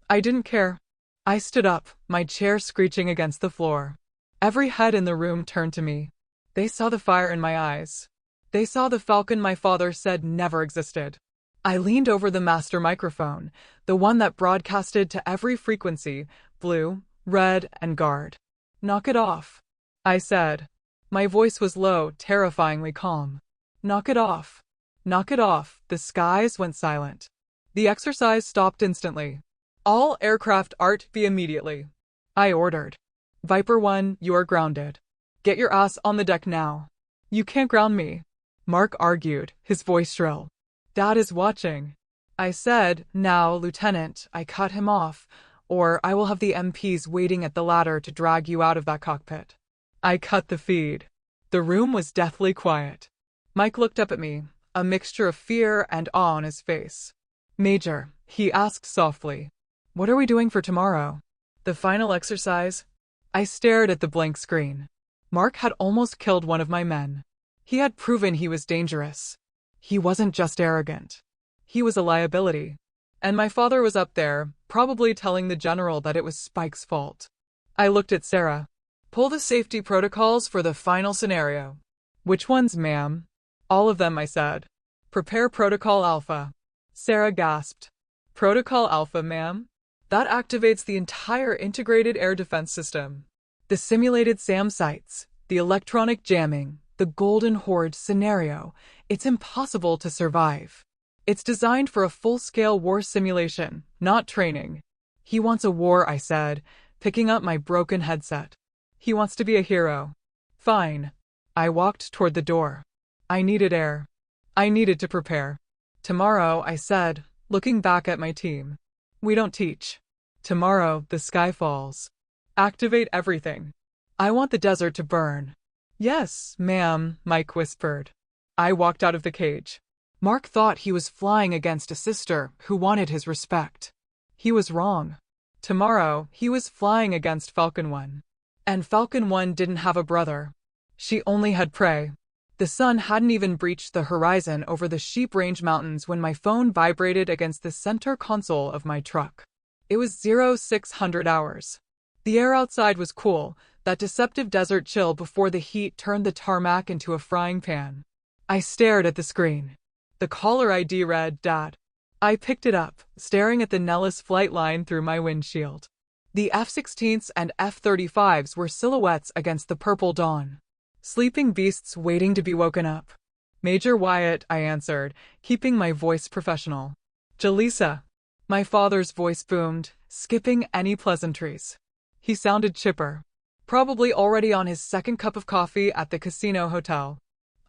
I didn't care. I stood up, my chair screeching against the floor. Every head in the room turned to me. They saw the fire in my eyes. They saw the falcon my father said never existed. I leaned over the master microphone, the one that broadcasted to every frequency, blue, red, and guard. "Knock it off," I said. My voice was low, terrifyingly calm. "Knock it off. Knock it off." The skies went silent. The exercise stopped instantly. "All aircraft RTB immediately," I ordered. "Viper 1, you are grounded. Get your ass on the deck now." "You can't ground me," Mark argued, his voice shrill. "Dad is watching," I said. "Now, Lieutenant," I cut him off, "or I will have the MPs waiting at the ladder to drag you out of that cockpit." I cut the feed. The room was deathly quiet. Mike looked up at me, a mixture of fear and awe on his face. "Major," he asked softly, "what are we doing for tomorrow? The final exercise?" I stared at the blank screen. Mark had almost killed one of my men. He had proven he was dangerous. He wasn't just arrogant. He was a liability. And my father was up there, probably telling the general that it was Spike's fault. I looked at Sarah. "Pull the safety protocols for the final scenario." "Which ones, ma'am?" "All of them," I said. "Prepare Protocol Alpha." Sarah gasped. "Protocol Alpha, ma'am?" "That activates the entire integrated air defense system. The simulated SAM sites, the electronic jamming, the Golden Horde scenario. It's impossible to survive. It's designed for a full-scale war simulation, not training." "He wants a war," I said, picking up my broken headset. "He wants to be a hero." "Fine." I walked toward the door. I needed air. I needed to prepare. "Tomorrow," I said, looking back at my team. "We don't teach. Tomorrow, the sky falls. Activate everything. I want the desert to burn." "Yes, ma'am," Mike whispered. I walked out of the cage. Mark thought he was flying against a sister who wanted his respect. He was wrong. Tomorrow, he was flying against Falcon 1. And Falcon 1 didn't have a brother. She only had prey. The sun hadn't even breached the horizon over the Sheep Range Mountains when my phone vibrated against the center console of my truck. It was 0600 hours. The air outside was cool, that deceptive desert chill before the heat turned the tarmac into a frying pan. I stared at the screen. The caller ID read, "Dad." I picked it up, staring at the Nellis flight line through my windshield. The F-16s and F-35s were silhouettes against the purple dawn. Sleeping beasts waiting to be woken up. "Major Wyatt," I answered, keeping my voice professional. "Jaleesa." My father's voice boomed, skipping any pleasantries. He sounded chipper. Probably already on his second cup of coffee at the casino hotel.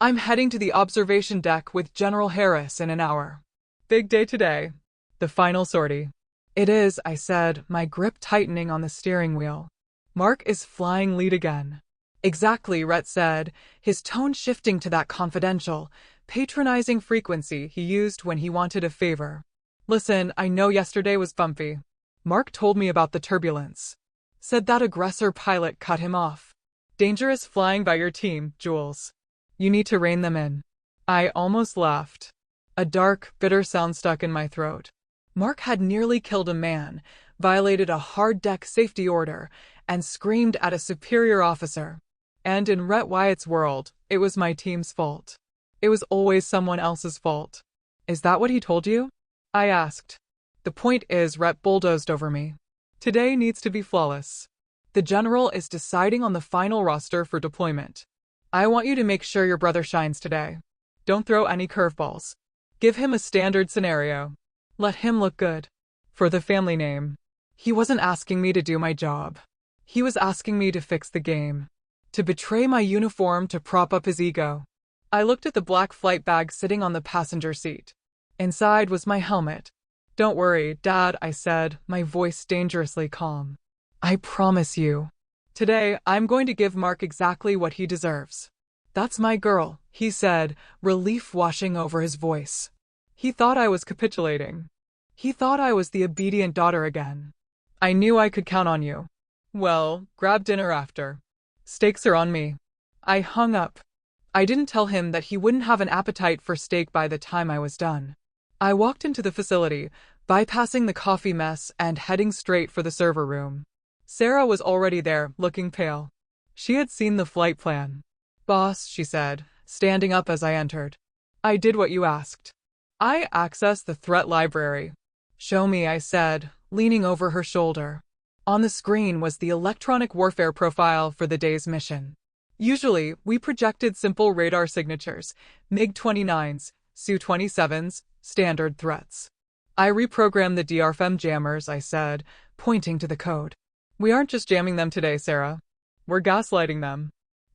"I'm heading to the observation deck with General Harris in an hour. Big day today. The final sortie." "It is," I said, my grip tightening on the steering wheel. "Mark is flying lead again." "Exactly," Rhett said, his tone shifting to that confidential, patronizing frequency he used when he wanted a favor. "Listen, I know yesterday was bumpy. Mark told me about the turbulence. Said that aggressor pilot cut him off. Dangerous flying by your team, Jules. You need to rein them in." I almost laughed. A dark, bitter sound stuck in my throat. Mark had nearly killed a man, violated a hard deck safety order, and screamed at a superior officer. And in Rhett Wyatt's world, it was my team's fault. It was always someone else's fault. "Is that what he told you?" I asked. "The point is, Rhett bulldozed over me. Today needs to be flawless. The general is deciding on the final roster for deployment. I want you to make sure your brother shines today. Don't throw any curveballs. Give him a standard scenario. Let him look good. For the family name." He wasn't asking me to do my job. He was asking me to fix the game. To betray my uniform to prop up his ego. I looked at the black flight bag sitting on the passenger seat. Inside was my helmet. "Don't worry, Dad," I said, my voice dangerously calm. "I promise you. Today, I'm going to give Mark exactly what he deserves." "That's my girl," he said, relief washing over his voice. He thought I was capitulating. He thought I was the obedient daughter again. "I knew I could count on you." "Well, grab dinner after. Stakes are on me." I hung up. I didn't tell him that he wouldn't have an appetite for steak by the time I was done. I walked into the facility, bypassing the coffee mess and heading straight for the server room. Sarah was already there, looking pale. She had seen the flight plan. "Boss," she said, standing up as I entered. "I did what you asked. I accessed the threat library." "Show me," I said, leaning over her shoulder. On the screen was the electronic warfare profile for the day's mission. Usually, we projected simple radar signatures, MiG-29s, Su-27s, standard threats. "I reprogrammed the DRFM jammers," I said, pointing to the code. "We aren't just jamming them today, Sarah. We're gaslighting them."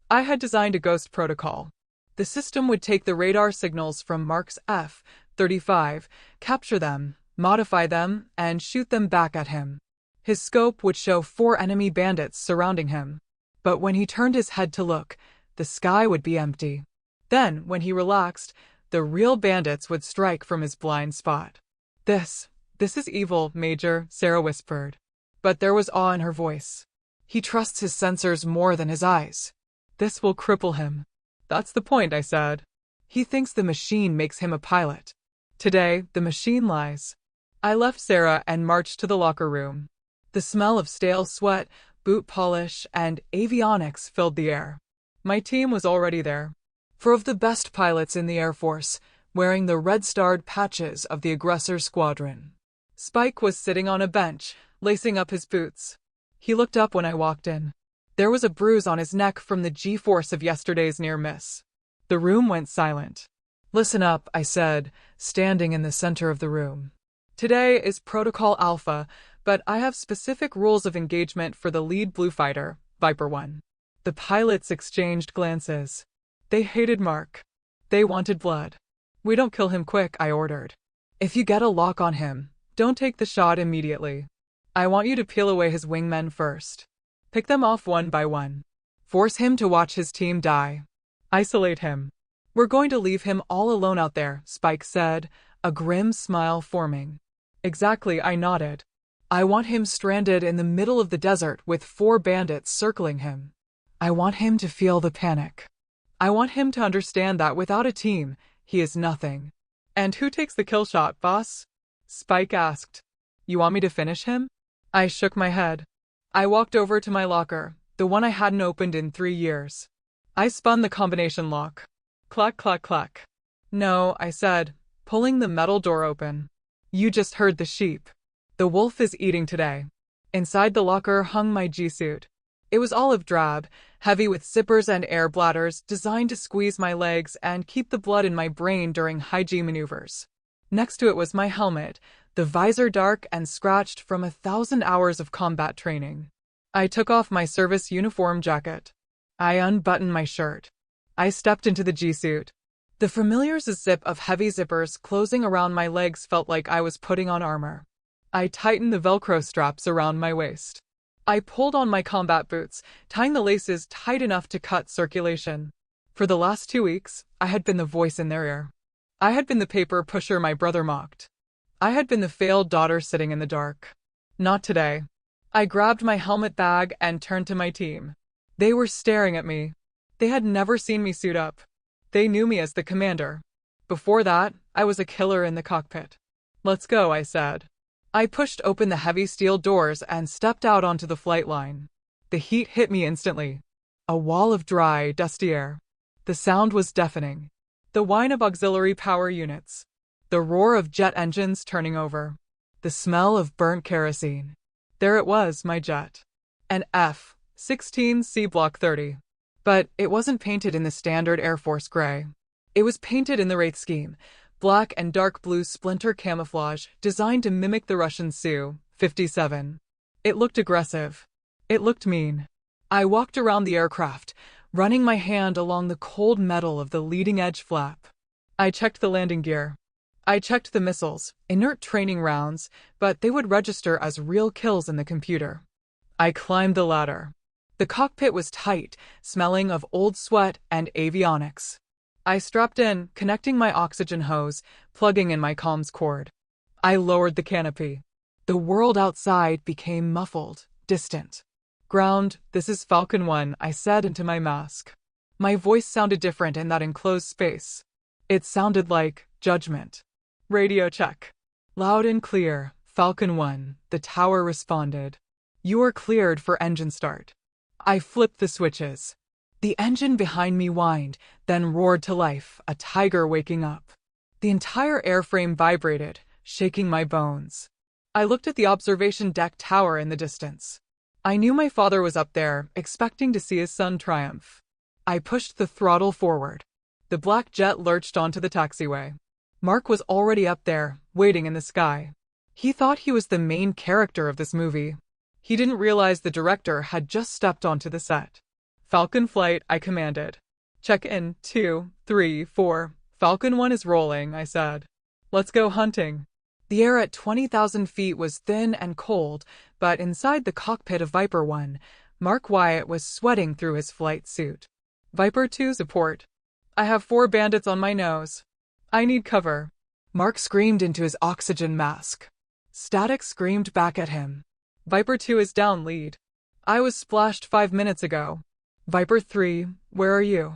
I had designed a ghost protocol. The system would take the radar signals from Mark's F-35, capture them, modify them, and shoot them back at him. His scope would show 4 enemy bandits surrounding him. But when he turned his head to look, the sky would be empty. Then, when he relaxed, the real bandits would strike from his blind spot. This is evil, Major," Sarah whispered. But there was awe in her voice. "He trusts his sensors more than his eyes. This will cripple him." "That's the point," I said. "He thinks the machine makes him a pilot. Today, the machine lies." I left Sarah and marched to the locker room. The smell of stale sweat, boot polish, and avionics filled the air. My team was already there. 4 of the best pilots in the Air Force, wearing the red-starred patches of the aggressor squadron. Spike was sitting on a bench, lacing up his boots. He looked up when I walked in. There was a bruise on his neck from the G-force of yesterday's near miss. The room went silent. "Listen up," I said, standing in the center of the room. "Today is Protocol Alpha, but I have specific rules of engagement for the lead blue fighter, Viper 1. The pilots exchanged glances. They hated Mark. They wanted blood. "We don't kill him quick," I ordered. "If you get a lock on him, don't take the shot immediately. I want you to peel away his wingmen first. Pick them off one by one. Force him to watch his team die. Isolate him." "We're going to leave him all alone out there," Spike said, a grim smile forming. "Exactly," I nodded. "I want him stranded in the middle of the desert with 4 bandits circling him. I want him to feel the panic. I want him to understand that without a team, he is nothing." "And who takes the kill shot, boss?" Spike asked. "You want me to finish him?" I shook my head. I walked over to my locker, the one I hadn't opened in 3 years. I spun the combination lock. Clack, clack, clack. "No," I said, pulling the metal door open. "You just heard the sheep. The wolf is eating today." Inside the locker hung my G-suit. It was olive drab, heavy with zippers and air bladders designed to squeeze my legs and keep the blood in my brain during high-G maneuvers. Next to it was my helmet, the visor dark and scratched from 1,000 hours of combat training. I took off my service uniform jacket. I unbuttoned my shirt. I stepped into the G-suit. The familiar zip of heavy zippers closing around my legs felt like I was putting on armor. I tightened the Velcro straps around my waist. I pulled on my combat boots, tying the laces tight enough to cut circulation. For the last 2 weeks, I had been the voice in their ear. I had been the paper pusher my brother mocked. I had been the failed daughter sitting in the dark. Not today. I grabbed my helmet bag and turned to my team. They were staring at me. They had never seen me suit up. They knew me as the commander. Before that, I was a killer in the cockpit. "Let's go," I said. I pushed open the heavy steel doors and stepped out onto the flight line. The heat hit me instantly. A wall of dry, dusty air. The sound was deafening. The whine of auxiliary power units. The roar of jet engines turning over. The smell of burnt kerosene. There it was, my jet. An F-16C Block 30. But it wasn't painted in the standard Air Force gray. It was painted in the Wraith scheme, black and dark blue splinter camouflage designed to mimic the Russian Su-57. It looked aggressive. It looked mean. I walked around the aircraft, running my hand along the cold metal of the leading-edge flap. I checked the landing gear. I checked the missiles, inert training rounds, but they would register as real kills in the computer. I climbed the ladder. The cockpit was tight, smelling of old sweat and avionics. I strapped in, connecting my oxygen hose, plugging in my comms cord. I lowered the canopy. The world outside became muffled, distant. "Ground, this is Falcon 1, I said into my mask. My voice sounded different in that enclosed space. It sounded like judgment. Radio check. Loud and clear, Falcon 1, the tower responded. You are cleared for engine start. I flipped the switches. The engine behind me whined, then roared to life, a tiger waking up. The entire airframe vibrated, shaking my bones. I looked at the observation deck tower in the distance. I knew my father was up there, expecting to see his son triumph. I pushed the throttle forward. The black jet lurched onto the taxiway. Mark was already up there, waiting in the sky. He thought he was the main character of this movie. He didn't realize the director had just stepped onto the set. Falcon flight, I commanded. Check in, 2, 3, 4. Falcon 1 is rolling, I said. Let's go hunting. The air at 20,000 feet was thin and cold, but inside the cockpit of Viper 1, Mark Wyatt was sweating through his flight suit. Viper 2 support. I have 4 bandits on my nose. I need cover. Mark screamed into his oxygen mask. Static screamed back at him. Viper 2 is down, lead. I was splashed 5 minutes ago. Viper 3, where are you?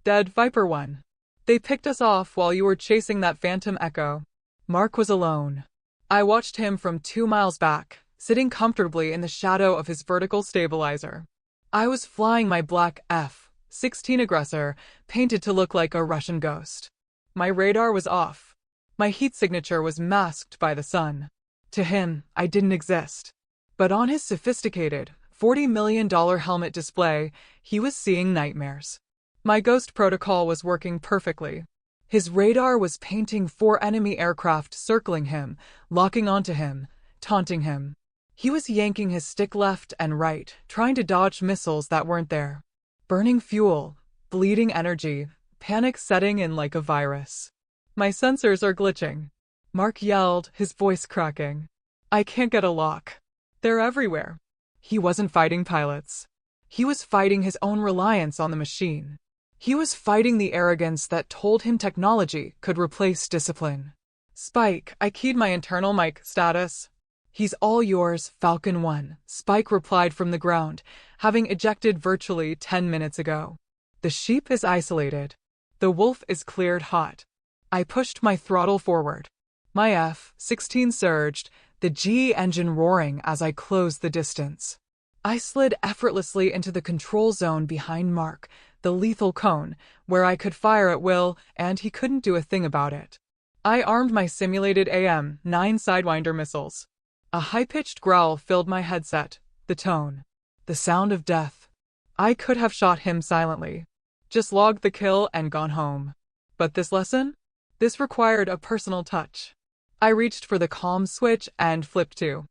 Dead, Viper 1. They picked us off while you were chasing that Phantom Echo. Mark was alone. I watched him from 2 miles back, sitting comfortably in the shadow of his vertical stabilizer. I was flying my black F-16 aggressor, painted to look like a Russian ghost. My radar was off. My heat signature was masked by the sun. To him, I didn't exist. But on his sophisticated, $40 million helmet display, he was seeing nightmares. My ghost protocol was working perfectly. His radar was painting 4 enemy aircraft circling him, locking onto him, taunting him. He was yanking his stick left and right, trying to dodge missiles that weren't there. Burning fuel, bleeding energy, panic setting in like a virus. My sensors are glitching. Mark yelled, his voice cracking. I can't get a lock. They're everywhere. He wasn't fighting pilots. He was fighting his own reliance on the machine. He was fighting the arrogance that told him technology could replace discipline. Spike, I keyed my internal mic status. He's all yours, Falcon 1, Spike replied from the ground, having ejected virtually 10 minutes ago. The sheep is isolated. The wolf is cleared hot. I pushed my throttle forward. My F-16 surged, the GE engine roaring as I closed the distance. I slid effortlessly into the control zone behind Mark, the lethal cone, where I could fire at will, and he couldn't do a thing about it. I armed my simulated AM-9 Sidewinder missiles. A high-pitched growl filled my headset, the tone. The sound of death. I could have shot him silently. Just logged the kill and gone home. But this lesson? This required a personal touch. I reached for the comm switch and flipped to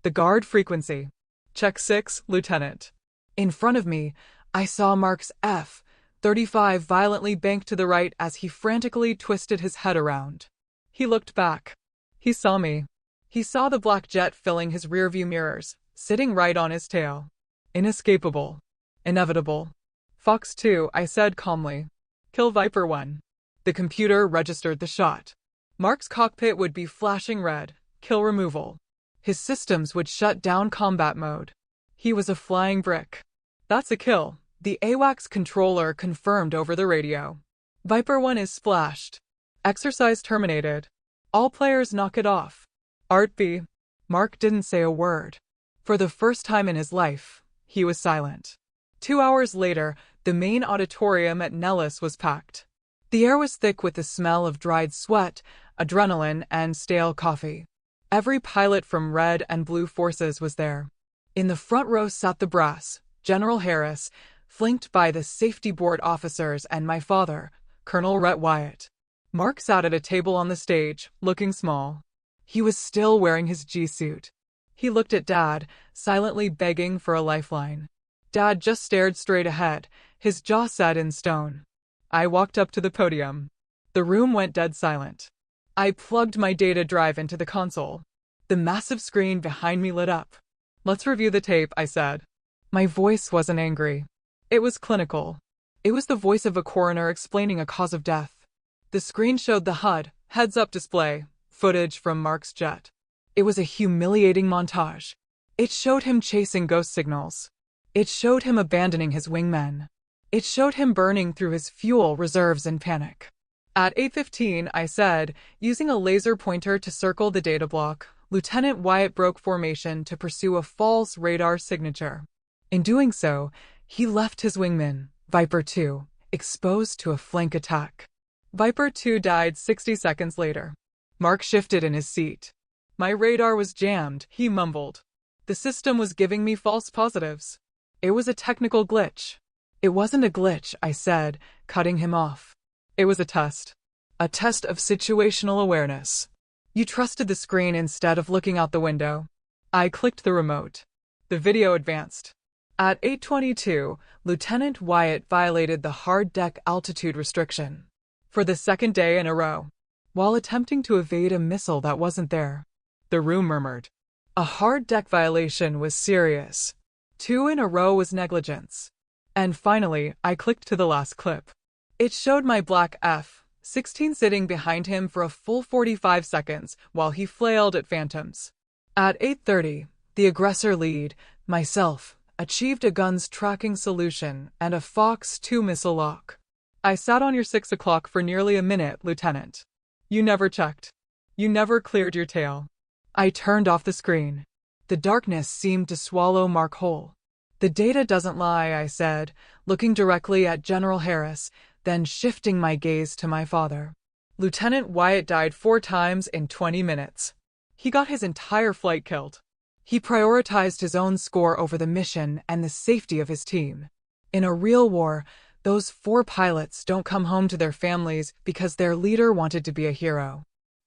the guard frequency. Check 6, Lieutenant. In front of me, I saw Mark's F-35 violently bank to the right as he frantically twisted his head around. He looked back. He saw me. He saw the black jet filling his rearview mirrors, sitting right on his tail. Inescapable. Inevitable. Fox 2, I said calmly. Kill Viper 1. The computer registered the shot. Mark's cockpit would be flashing red, kill removal. His systems would shut down combat mode. He was a flying brick. That's a kill, the AWACS controller confirmed over the radio. Viper 1 is splashed. Exercise terminated. All players knock it off. Art B. Mark didn't say a word. For the first time in his life, he was silent. 2 hours later, the main auditorium at Nellis was packed. The air was thick with the smell of dried sweat, adrenaline, and stale coffee. Every pilot from Red and Blue Forces was there. In the front row sat the brass, General Harris, flanked by the safety board officers and my father, Colonel Rhett Wyatt. Mark sat at a table on the stage, looking small. He was still wearing his G-suit. He looked at Dad, silently begging for a lifeline. Dad just stared straight ahead, his jaw set in stone. I walked up to the podium. The room went dead silent. I plugged my data drive into the console. The massive screen behind me lit up. Let's review the tape, I said. My voice wasn't angry. It was clinical. It was the voice of a coroner explaining a cause of death. The screen showed the HUD, heads-up display, footage from Mark's jet. It was a humiliating montage. It showed him chasing ghost signals. It showed him abandoning his wingmen. It showed him burning through his fuel reserves in panic. At 8:15, I said, using a laser pointer to circle the data block, Lieutenant Wyatt broke formation to pursue a false radar signature. In doing so, he left his wingman, Viper 2, exposed to a flank attack. Viper 2 died 60 seconds later. Mark shifted in his seat. My radar was jammed, he mumbled. The system was giving me false positives. It was a technical glitch. It wasn't a glitch, I said, cutting him off. It was a test. A test of situational awareness. You trusted the screen instead of looking out the window. I clicked the remote. The video advanced. At 8:22, Lieutenant Wyatt violated the hard deck altitude restriction. For the second day in a row. While attempting to evade a missile that wasn't there. The room murmured. A hard deck violation was serious. 2 in a row was negligence. And finally, I clicked to the last clip. It showed my black F-16 sitting behind him for a full 45 seconds while he flailed at phantoms. At 8:30, the aggressor lead, myself, achieved a guns tracking solution and a Fox 2 missile lock. I sat on your 6 o'clock for nearly a minute, Lieutenant. You never checked. You never cleared your tail. I turned off the screen. The darkness seemed to swallow Mark whole. The data doesn't lie, I said, looking directly at General Harris, then shifting my gaze to my father. Lieutenant Wyatt died 4 times in 20 minutes. He got his entire flight killed. He prioritized his own score over the mission and the safety of his team. In a real war, those 4 pilots don't come home to their families because their leader wanted to be a hero.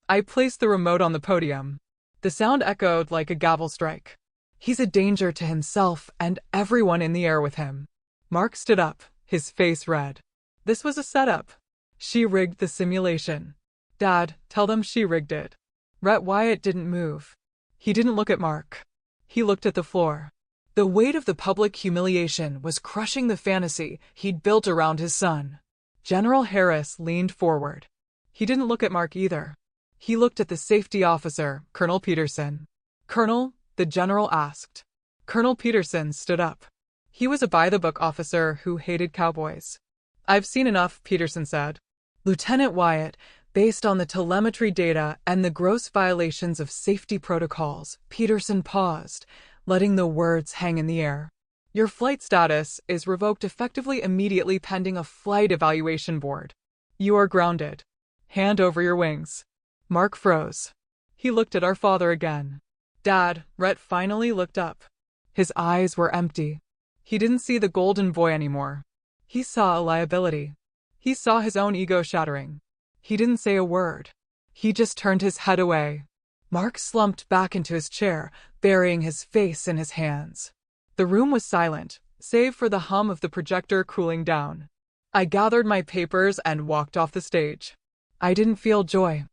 I placed the remote on the podium. The sound echoed like a gavel strike. He's a danger to himself and everyone in the air with him. Mark stood up, his face red. This was a setup. She rigged the simulation. Dad, tell them she rigged it. Rhett Wyatt didn't move. He didn't look at Mark. He looked at the floor. The weight of the public humiliation was crushing the fantasy he'd built around his son. General Harris leaned forward. He didn't look at Mark either. He looked at the safety officer, Colonel Peterson. Colonel, the general asked. Colonel Peterson stood up. He was a by-the-book officer who hated cowboys. I've seen enough, Peterson said. Lieutenant Wyatt, based on the telemetry data and the gross violations of safety protocols, Peterson paused, letting the words hang in the air. Your flight status is revoked effectively immediately pending a flight evaluation board. You are grounded. Hand over your wings. Mark froze. He looked at our father again. Dad, Rhett finally looked up. His eyes were empty. He didn't see the golden boy anymore. He saw a liability. He saw his own ego shattering. He didn't say a word. He just turned his head away. Mark slumped back into his chair, burying his face in his hands. The room was silent, save for the hum of the projector cooling down. I gathered my papers and walked off the stage. I didn't feel joy.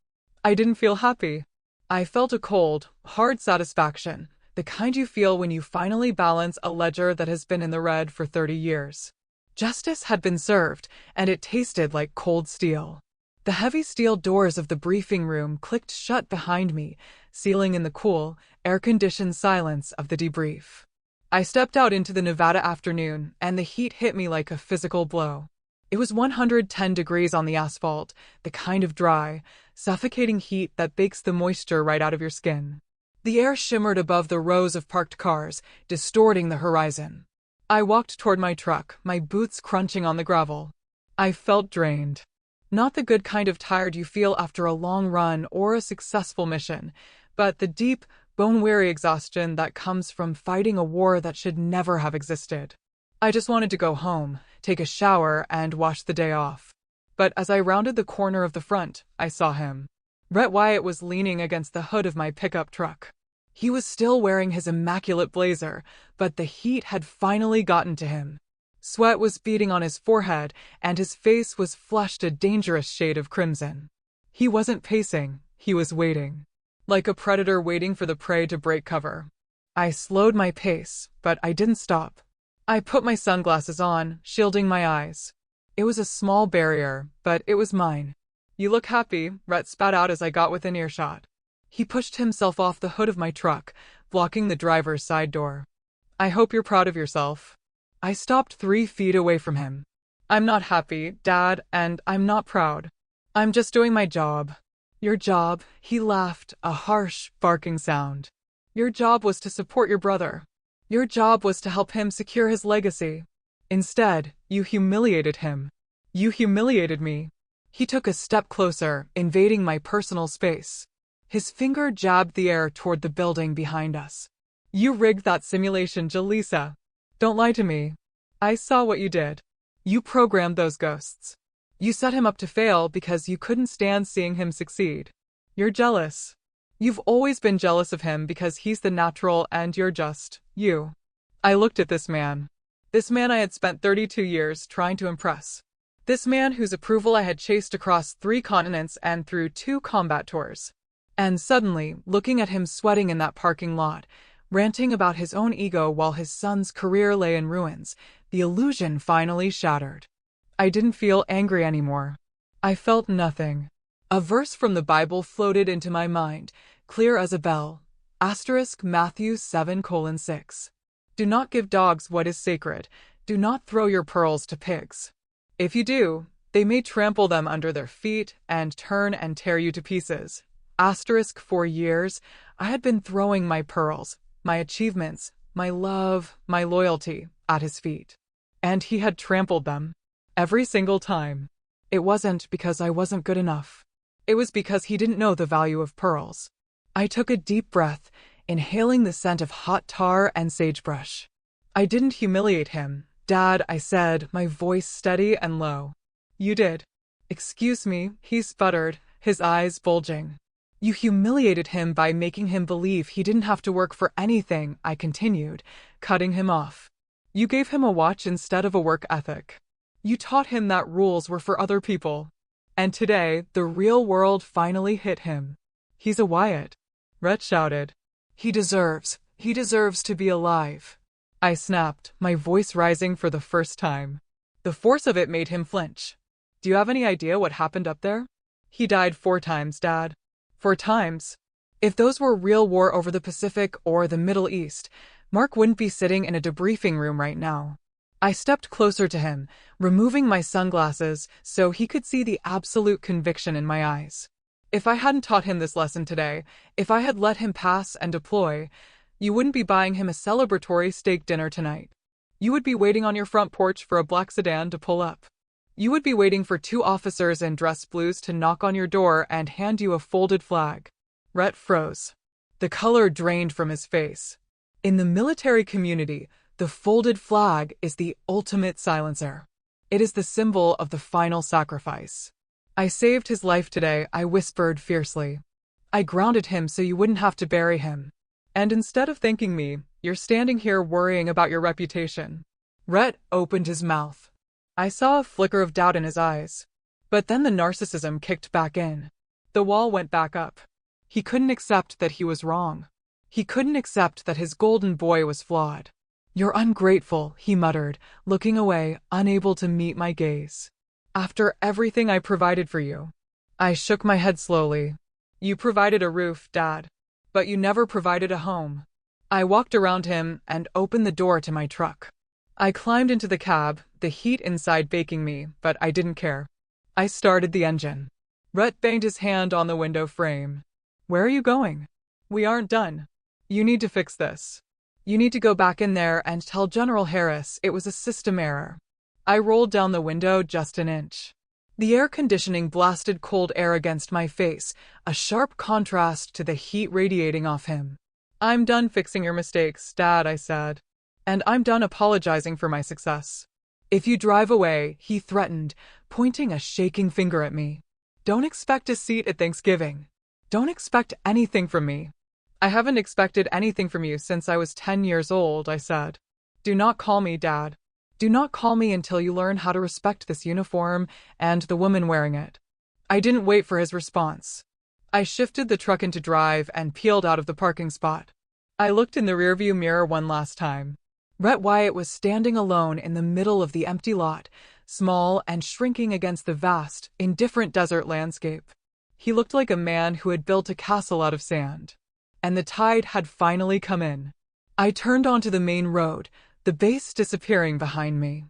I didn't feel happy. I felt a cold, hard satisfaction, the kind you feel when you finally balance a ledger that has been in the red for 30 years. Justice had been served, and it tasted like cold steel. The heavy steel doors of the briefing room clicked shut behind me, sealing in the cool, air-conditioned silence of the debrief. I stepped out into the Nevada afternoon, and the heat hit me like a physical blow. It was 110 degrees on the asphalt, the kind of dry, suffocating heat that bakes the moisture right out of your skin. The air shimmered above the rows of parked cars, distorting the horizon. I walked toward my truck, my boots crunching on the gravel. I felt drained. Not the good kind of tired you feel after a long run or a successful mission, but the deep, bone-weary exhaustion that comes from fighting a war that should never have existed. I just wanted to go home, take a shower, and wash the day off. But as I rounded the corner of the front, I saw him. Rhett Wyatt was leaning against the hood of my pickup truck. He was still wearing his immaculate blazer, but the heat had finally gotten to him. Sweat was beading on his forehead, and his face was flushed a dangerous shade of crimson. He wasn't pacing, he was waiting. Like a predator waiting for the prey to break cover. I slowed my pace, but I didn't stop. I put my sunglasses on, shielding my eyes. It was a small barrier, but it was mine. You look happy, Rhett spat out as I got within earshot. He pushed himself off the hood of my truck, blocking the driver's side door. I hope you're proud of yourself. I stopped 3 feet away from him. I'm not happy, Dad, and I'm not proud. I'm just doing my job. Your job, he laughed, a harsh, barking sound. Your job was to support your brother. Your job was to help him secure his legacy. Instead, you humiliated him. You humiliated me. He took a step closer, invading my personal space. His finger jabbed the air toward the building behind us. You rigged that simulation, Jaleesa. Don't lie to me. I saw what you did. You programmed those ghosts. You set him up to fail because you couldn't stand seeing him succeed. You're jealous. You've always been jealous of him because he's the natural and you're just you. I looked at this man. This man I had spent 32 years trying to impress. This man whose approval I had chased across 3 continents and through 2 combat tours. And suddenly, looking at him sweating in that parking lot, ranting about his own ego while his son's career lay in ruins, the illusion finally shattered. I didn't feel angry anymore. I felt nothing. A verse from the Bible floated into my mind, clear as a bell. Matthew 7:6. Do not give dogs what is sacred. Do not throw your pearls to pigs. If you do, they may trample them under their feet and turn and tear you to pieces. For years, I had been throwing my pearls, my achievements, my love, my loyalty, at his feet. And he had trampled them. Every single time. It wasn't because I wasn't good enough. It was because he didn't know the value of pearls. I took a deep breath, inhaling the scent of hot tar and sagebrush. I didn't humiliate him, Dad, I said, my voice steady and low. You did. Excuse me, he sputtered, his eyes bulging. You humiliated him by making him believe he didn't have to work for anything, I continued, cutting him off. You gave him a watch instead of a work ethic. You taught him that rules were for other people. And today, the real world finally hit him. He's a Wyatt. Rhett shouted. He deserves to be alive. I snapped, my voice rising for the first time. The force of it made him flinch. Do you have any idea what happened up there? He died 4 times, Dad. 4 times. If those were real war over the Pacific or the Middle East, Mark wouldn't be sitting in a debriefing room right now. I stepped closer to him, removing my sunglasses so he could see the absolute conviction in my eyes. If I hadn't taught him this lesson today, if I had let him pass and deploy, you wouldn't be buying him a celebratory steak dinner tonight. You would be waiting on your front porch for a black sedan to pull up. You would be waiting for 2 officers in dress blues to knock on your door and hand you a folded flag. Rhett froze. The color drained from his face. In the military community, the folded flag is the ultimate silencer. It is the symbol of the final sacrifice. I saved his life today, I whispered fiercely. I grounded him so you wouldn't have to bury him. And instead of thanking me, you're standing here worrying about your reputation. Rhett opened his mouth. I saw a flicker of doubt in his eyes. But then the narcissism kicked back in. The wall went back up. He couldn't accept that he was wrong. He couldn't accept that his golden boy was flawed. You're ungrateful, he muttered, looking away, unable to meet my gaze. After everything I provided for you. I shook my head slowly. You provided a roof, Dad. But you never provided a home. I walked around him and opened the door to my truck. I climbed into the cab, the heat inside baking me, but I didn't care. I started the engine. Rhett banged his hand on the window frame. Where are you going? We aren't done. You need to fix this. You need to go back in there and tell General Harris it was a system error. I rolled down the window just an inch. The air conditioning blasted cold air against my face, a sharp contrast to the heat radiating off him. I'm done fixing your mistakes, Dad, I said. And I'm done apologizing for my success. If you drive away, he threatened, pointing a shaking finger at me. Don't expect a seat at Thanksgiving. Don't expect anything from me. I haven't expected anything from you since I was 10 years old, I said. Do not call me Dad. Do not call me until you learn how to respect this uniform and the woman wearing it. I didn't wait for his response. I shifted the truck into drive and peeled out of the parking spot. I looked in the rearview mirror one last time. Rhett Wyatt was standing alone in the middle of the empty lot, small and shrinking against the vast, indifferent desert landscape. He looked like a man who had built a castle out of sand. And the tide had finally come in. I turned onto the main road, the base disappearing behind me.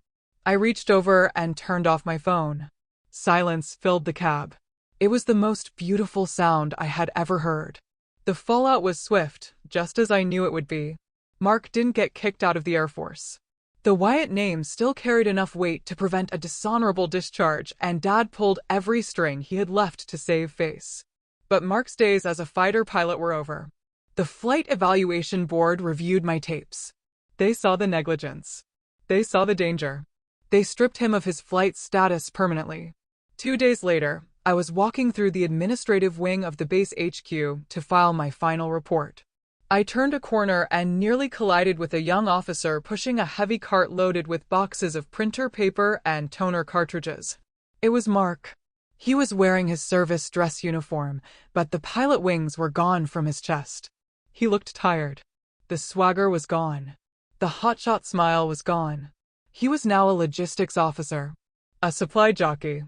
I reached over and turned off my phone. Silence filled the cab. It was the most beautiful sound I had ever heard. The fallout was swift, just as I knew it would be. Mark didn't get kicked out of the Air Force. The Wyatt name still carried enough weight to prevent a dishonorable discharge, and Dad pulled every string he had left to save face. But Mark's days as a fighter pilot were over. The Flight Evaluation Board reviewed my tapes. They saw the negligence. They saw the danger. They stripped him of his flight status permanently. 2 days later, I was walking through the administrative wing of the base HQ to file my final report. I turned a corner and nearly collided with a young officer pushing a heavy cart loaded with boxes of printer paper and toner cartridges. It was Mark. He was wearing his service dress uniform, but the pilot wings were gone from his chest. He looked tired. The swagger was gone. The hotshot smile was gone. He was now a logistics officer, a supply jockey,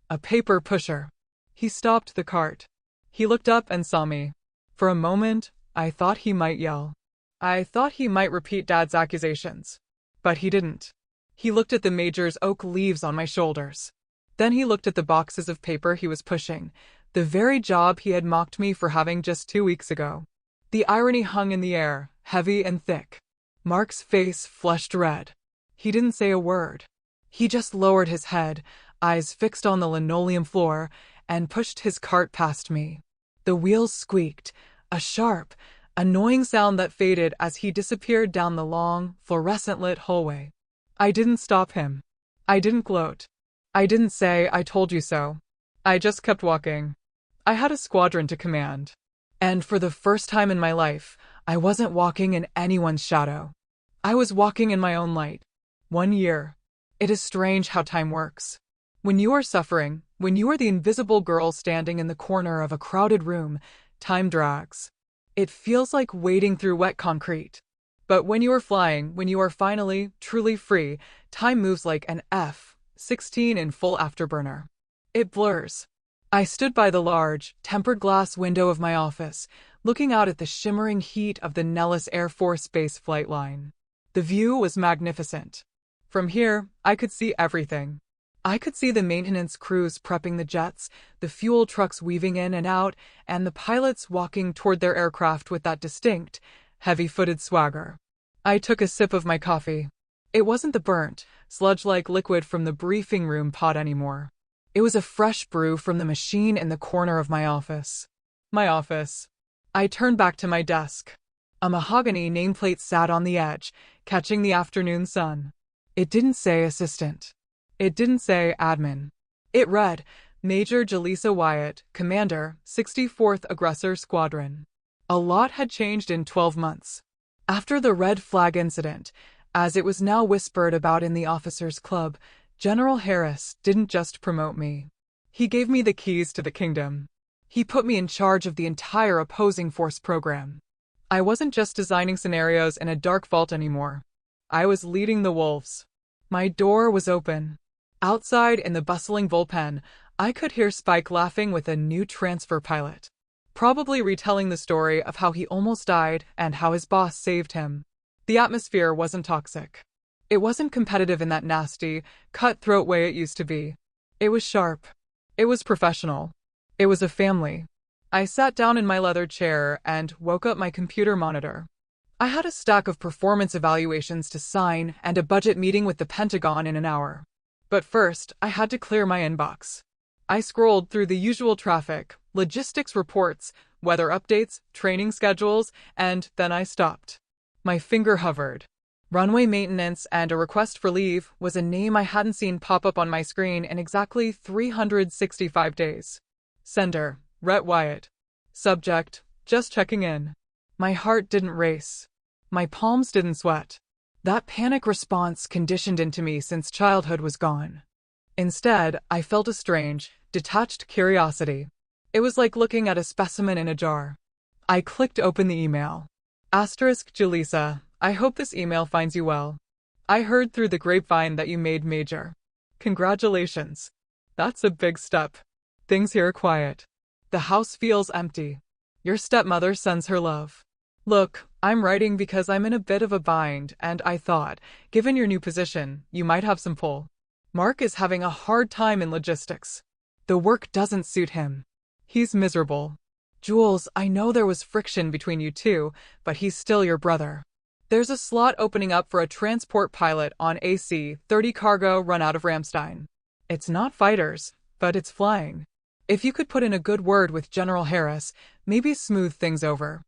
a paper pusher. He stopped the cart. He looked up and saw me. For a moment, I thought he might yell. I thought he might repeat Dad's accusations. But he didn't. He looked at the Major's oak leaves on my shoulders. Then he looked at the boxes of paper he was pushing, the very job he had mocked me for having just 2 weeks ago. The irony hung in the air, heavy and thick. Mark's face flushed red. He didn't say a word. He just lowered his head, eyes fixed on the linoleum floor, and pushed his cart past me. The wheels squeaked, a sharp, annoying sound that faded as he disappeared down the long, fluorescent-lit hallway. I didn't stop him. I didn't gloat. I didn't say, "I told you so." I just kept walking. I had a squadron to command. And for the first time in my life, I wasn't walking in anyone's shadow. I was walking in my own light. 1 year. It is strange how time works. When you are suffering, when you are the invisible girl standing in the corner of a crowded room, time drags. It feels like wading through wet concrete. But when you are flying, when you are finally, truly free, time moves like an F-16 in full afterburner. It blurs. I stood by the large, tempered glass window of my office, looking out at the shimmering heat of the Nellis Air Force Base flight line. The view was magnificent. From here, I could see everything. I could see the maintenance crews prepping the jets, the fuel trucks weaving in and out, and the pilots walking toward their aircraft with that distinct, heavy-footed swagger. I took a sip of my coffee. It wasn't the burnt, sludge-like liquid from the briefing room pot anymore. It was a fresh brew from the machine in the corner of my office. My office. I turned back to my desk. A mahogany nameplate sat on the edge, catching the afternoon sun. It didn't say assistant. It didn't say admin. It read, Major Jaleesa Wyatt, Commander, 64th Aggressor Squadron. A lot had changed in 12 months. After the red flag incident, as it was now whispered about in the officers' club, General Harris didn't just promote me. He gave me the keys to the kingdom. He put me in charge of the entire opposing force program. I wasn't just designing scenarios in a dark vault anymore. I was leading the wolves. My door was open. Outside in the bustling bullpen, I could hear Spike laughing with a new transfer pilot, probably retelling the story of how he almost died and how his boss saved him. The atmosphere wasn't toxic. It wasn't competitive in that nasty, cutthroat way it used to be. It was sharp. It was professional. It was a family. I sat down in my leather chair and woke up my computer monitor. I had a stack of performance evaluations to sign and a budget meeting with the Pentagon in an hour. But first, I had to clear my inbox. I scrolled through the usual traffic, logistics reports, weather updates, training schedules, and then I stopped. My finger hovered. Runway maintenance and a request for leave was a name I hadn't seen pop up on my screen in exactly 365 days. Sender, Rhett Wyatt. Subject, just checking in. My heart didn't race. My palms didn't sweat. That panic response conditioned into me since childhood was gone. Instead, I felt a strange, detached curiosity. It was like looking at a specimen in a jar. I clicked open the email. Asterisk Jaleesa, I hope this email finds you well. I heard through the grapevine that you made Major. Congratulations. That's a big step. Things here are quiet. The house feels empty. Your stepmother sends her love. Look, I'm writing because I'm in a bit of a bind, and I thought, given your new position, you might have some pull. Mark is having a hard time in logistics. The work doesn't suit him. He's miserable. Jules, I know there was friction between you two, but he's still your brother. There's a slot opening up for a transport pilot on AC-30 cargo run out of Ramstein. It's not fighters, but it's flying. If you could put in a good word with General Harris, maybe smooth things over.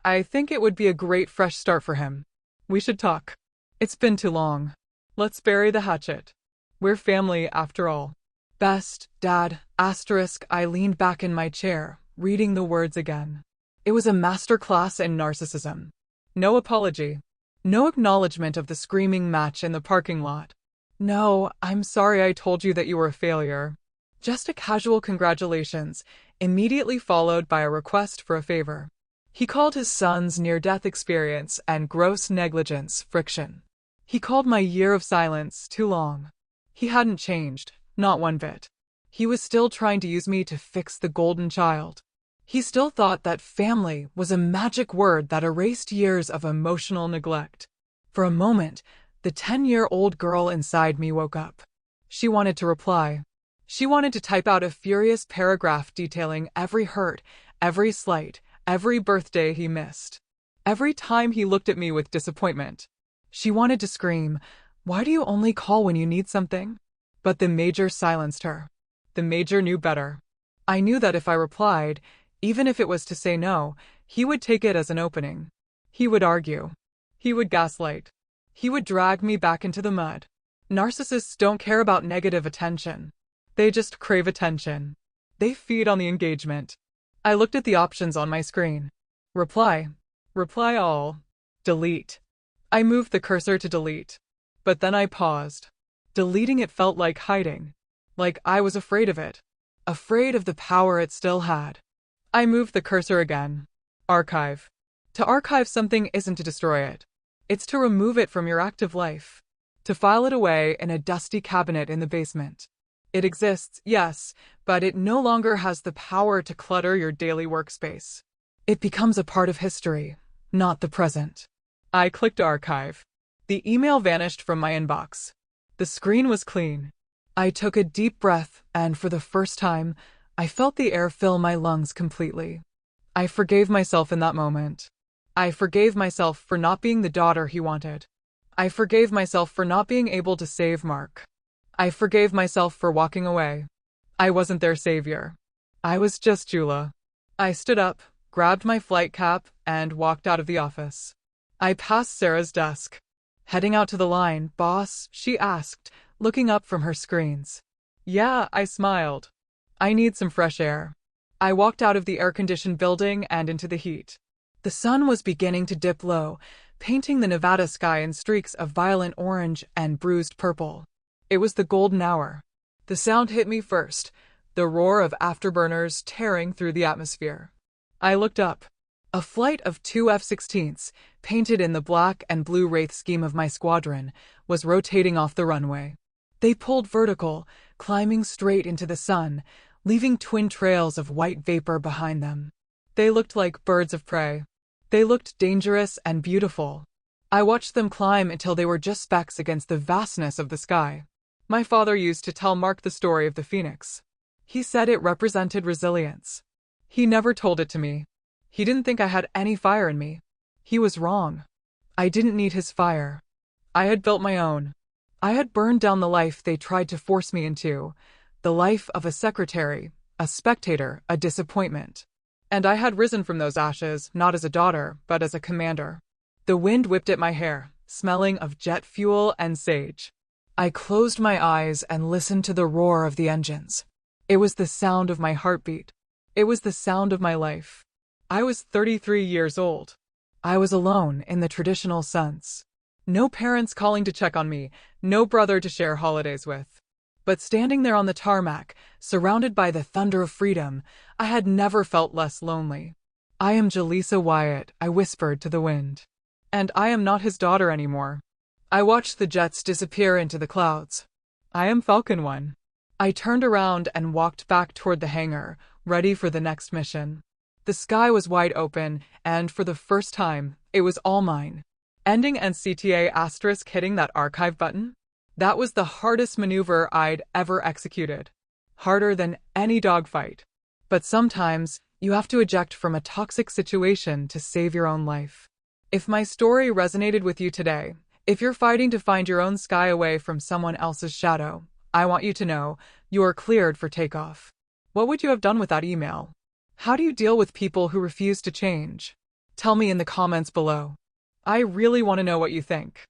I think it would be a great fresh start for him. We should talk. It's been too long. Let's bury the hatchet. We're family after all. Best, Dad, asterisk. I leaned back in my chair, reading the words again. It was a masterclass in narcissism. No apology. No acknowledgement of the screaming match in the parking lot. No, I'm sorry I told you that you were a failure. Just a casual congratulations, immediately followed by a request for a favor. He called his son's near-death experience and gross negligence friction. He called my year of silence too long. He hadn't changed, not one bit. He was still trying to use me to fix the golden child. He still thought that family was a magic word that erased years of emotional neglect. For a moment, the 10-year-old girl inside me woke up. She wanted to reply. She wanted to type out a furious paragraph detailing every hurt, every slight, every birthday he missed. Every time he looked at me with disappointment. She wanted to scream, "Why do you only call when you need something?" But the Major silenced her. The Major knew better. I knew that if I replied, even if it was to say no, he would take it as an opening. He would argue. He would gaslight. He would drag me back into the mud. Narcissists don't care about negative attention. They just crave attention. They feed on the engagement. I looked at the options on my screen. Reply. Reply all. Delete. I moved the cursor to delete. But then I paused. Deleting it felt like hiding. Like I was afraid of it. Afraid of the power it still had. I moved the cursor again. Archive. To archive something isn't to destroy it. It's to remove it from your active life. To file it away in a dusty cabinet in the basement. It exists, yes, but it no longer has the power to clutter your daily workspace. It becomes a part of history, not the present. I clicked archive. The email vanished from my inbox. The screen was clean. I took a deep breath, and for the first time, I felt the air fill my lungs completely. I forgave myself in that moment. I forgave myself for not being the daughter he wanted. I forgave myself for not being able to save Mark. I forgave myself for walking away. I wasn't their savior. I was just Jula. I stood up, grabbed my flight cap, and walked out of the office. I passed Sarah's desk. Heading out to the line, "Boss?" she asked, looking up from her screens. "Yeah," I smiled. "I need some fresh air." I walked out of the air-conditioned building and into the heat. The sun was beginning to dip low, painting the Nevada sky in streaks of violent orange and bruised purple. It was the golden hour. The sound hit me first, the roar of afterburners tearing through the atmosphere. I looked up. A flight of 2 F-16s, painted in the black and blue wraith scheme of my squadron, was rotating off the runway. They pulled vertical, climbing straight into the sun, leaving twin trails of white vapor behind them. They looked like birds of prey. They looked dangerous and beautiful. I watched them climb until they were just specks against the vastness of the sky. My father used to tell Mark the story of the Phoenix. He said it represented resilience. He never told it to me. He didn't think I had any fire in me. He was wrong. I didn't need his fire. I had built my own. I had burned down the life they tried to force me into, the life of a secretary, a spectator, a disappointment. And I had risen from those ashes, not as a daughter, but as a commander. The wind whipped at my hair, smelling of jet fuel and sage. I closed my eyes and listened to the roar of the engines. It was the sound of my heartbeat. It was the sound of my life. I was 33 years old. I was alone in the traditional sense. No parents calling to check on me, no brother to share holidays with. But standing there on the tarmac, surrounded by the thunder of freedom, I had never felt less lonely. "I am Jaleesa Wyatt," I whispered to the wind. "And I am not his daughter anymore." I watched the jets disappear into the clouds. "I am Falcon 1. I turned around and walked back toward the hangar, ready for the next mission. The sky was wide open, and for the first time, it was all mine. Ending and CTA asterisk hitting that archive button? That was the hardest maneuver I'd ever executed. Harder than any dogfight. But sometimes, you have to eject from a toxic situation to save your own life. If my story resonated with you today, if you're fighting to find your own sky away from someone else's shadow, I want you to know you are cleared for takeoff. What would you have done with that email? How do you deal with people who refuse to change? Tell me in the comments below. I really want to know what you think.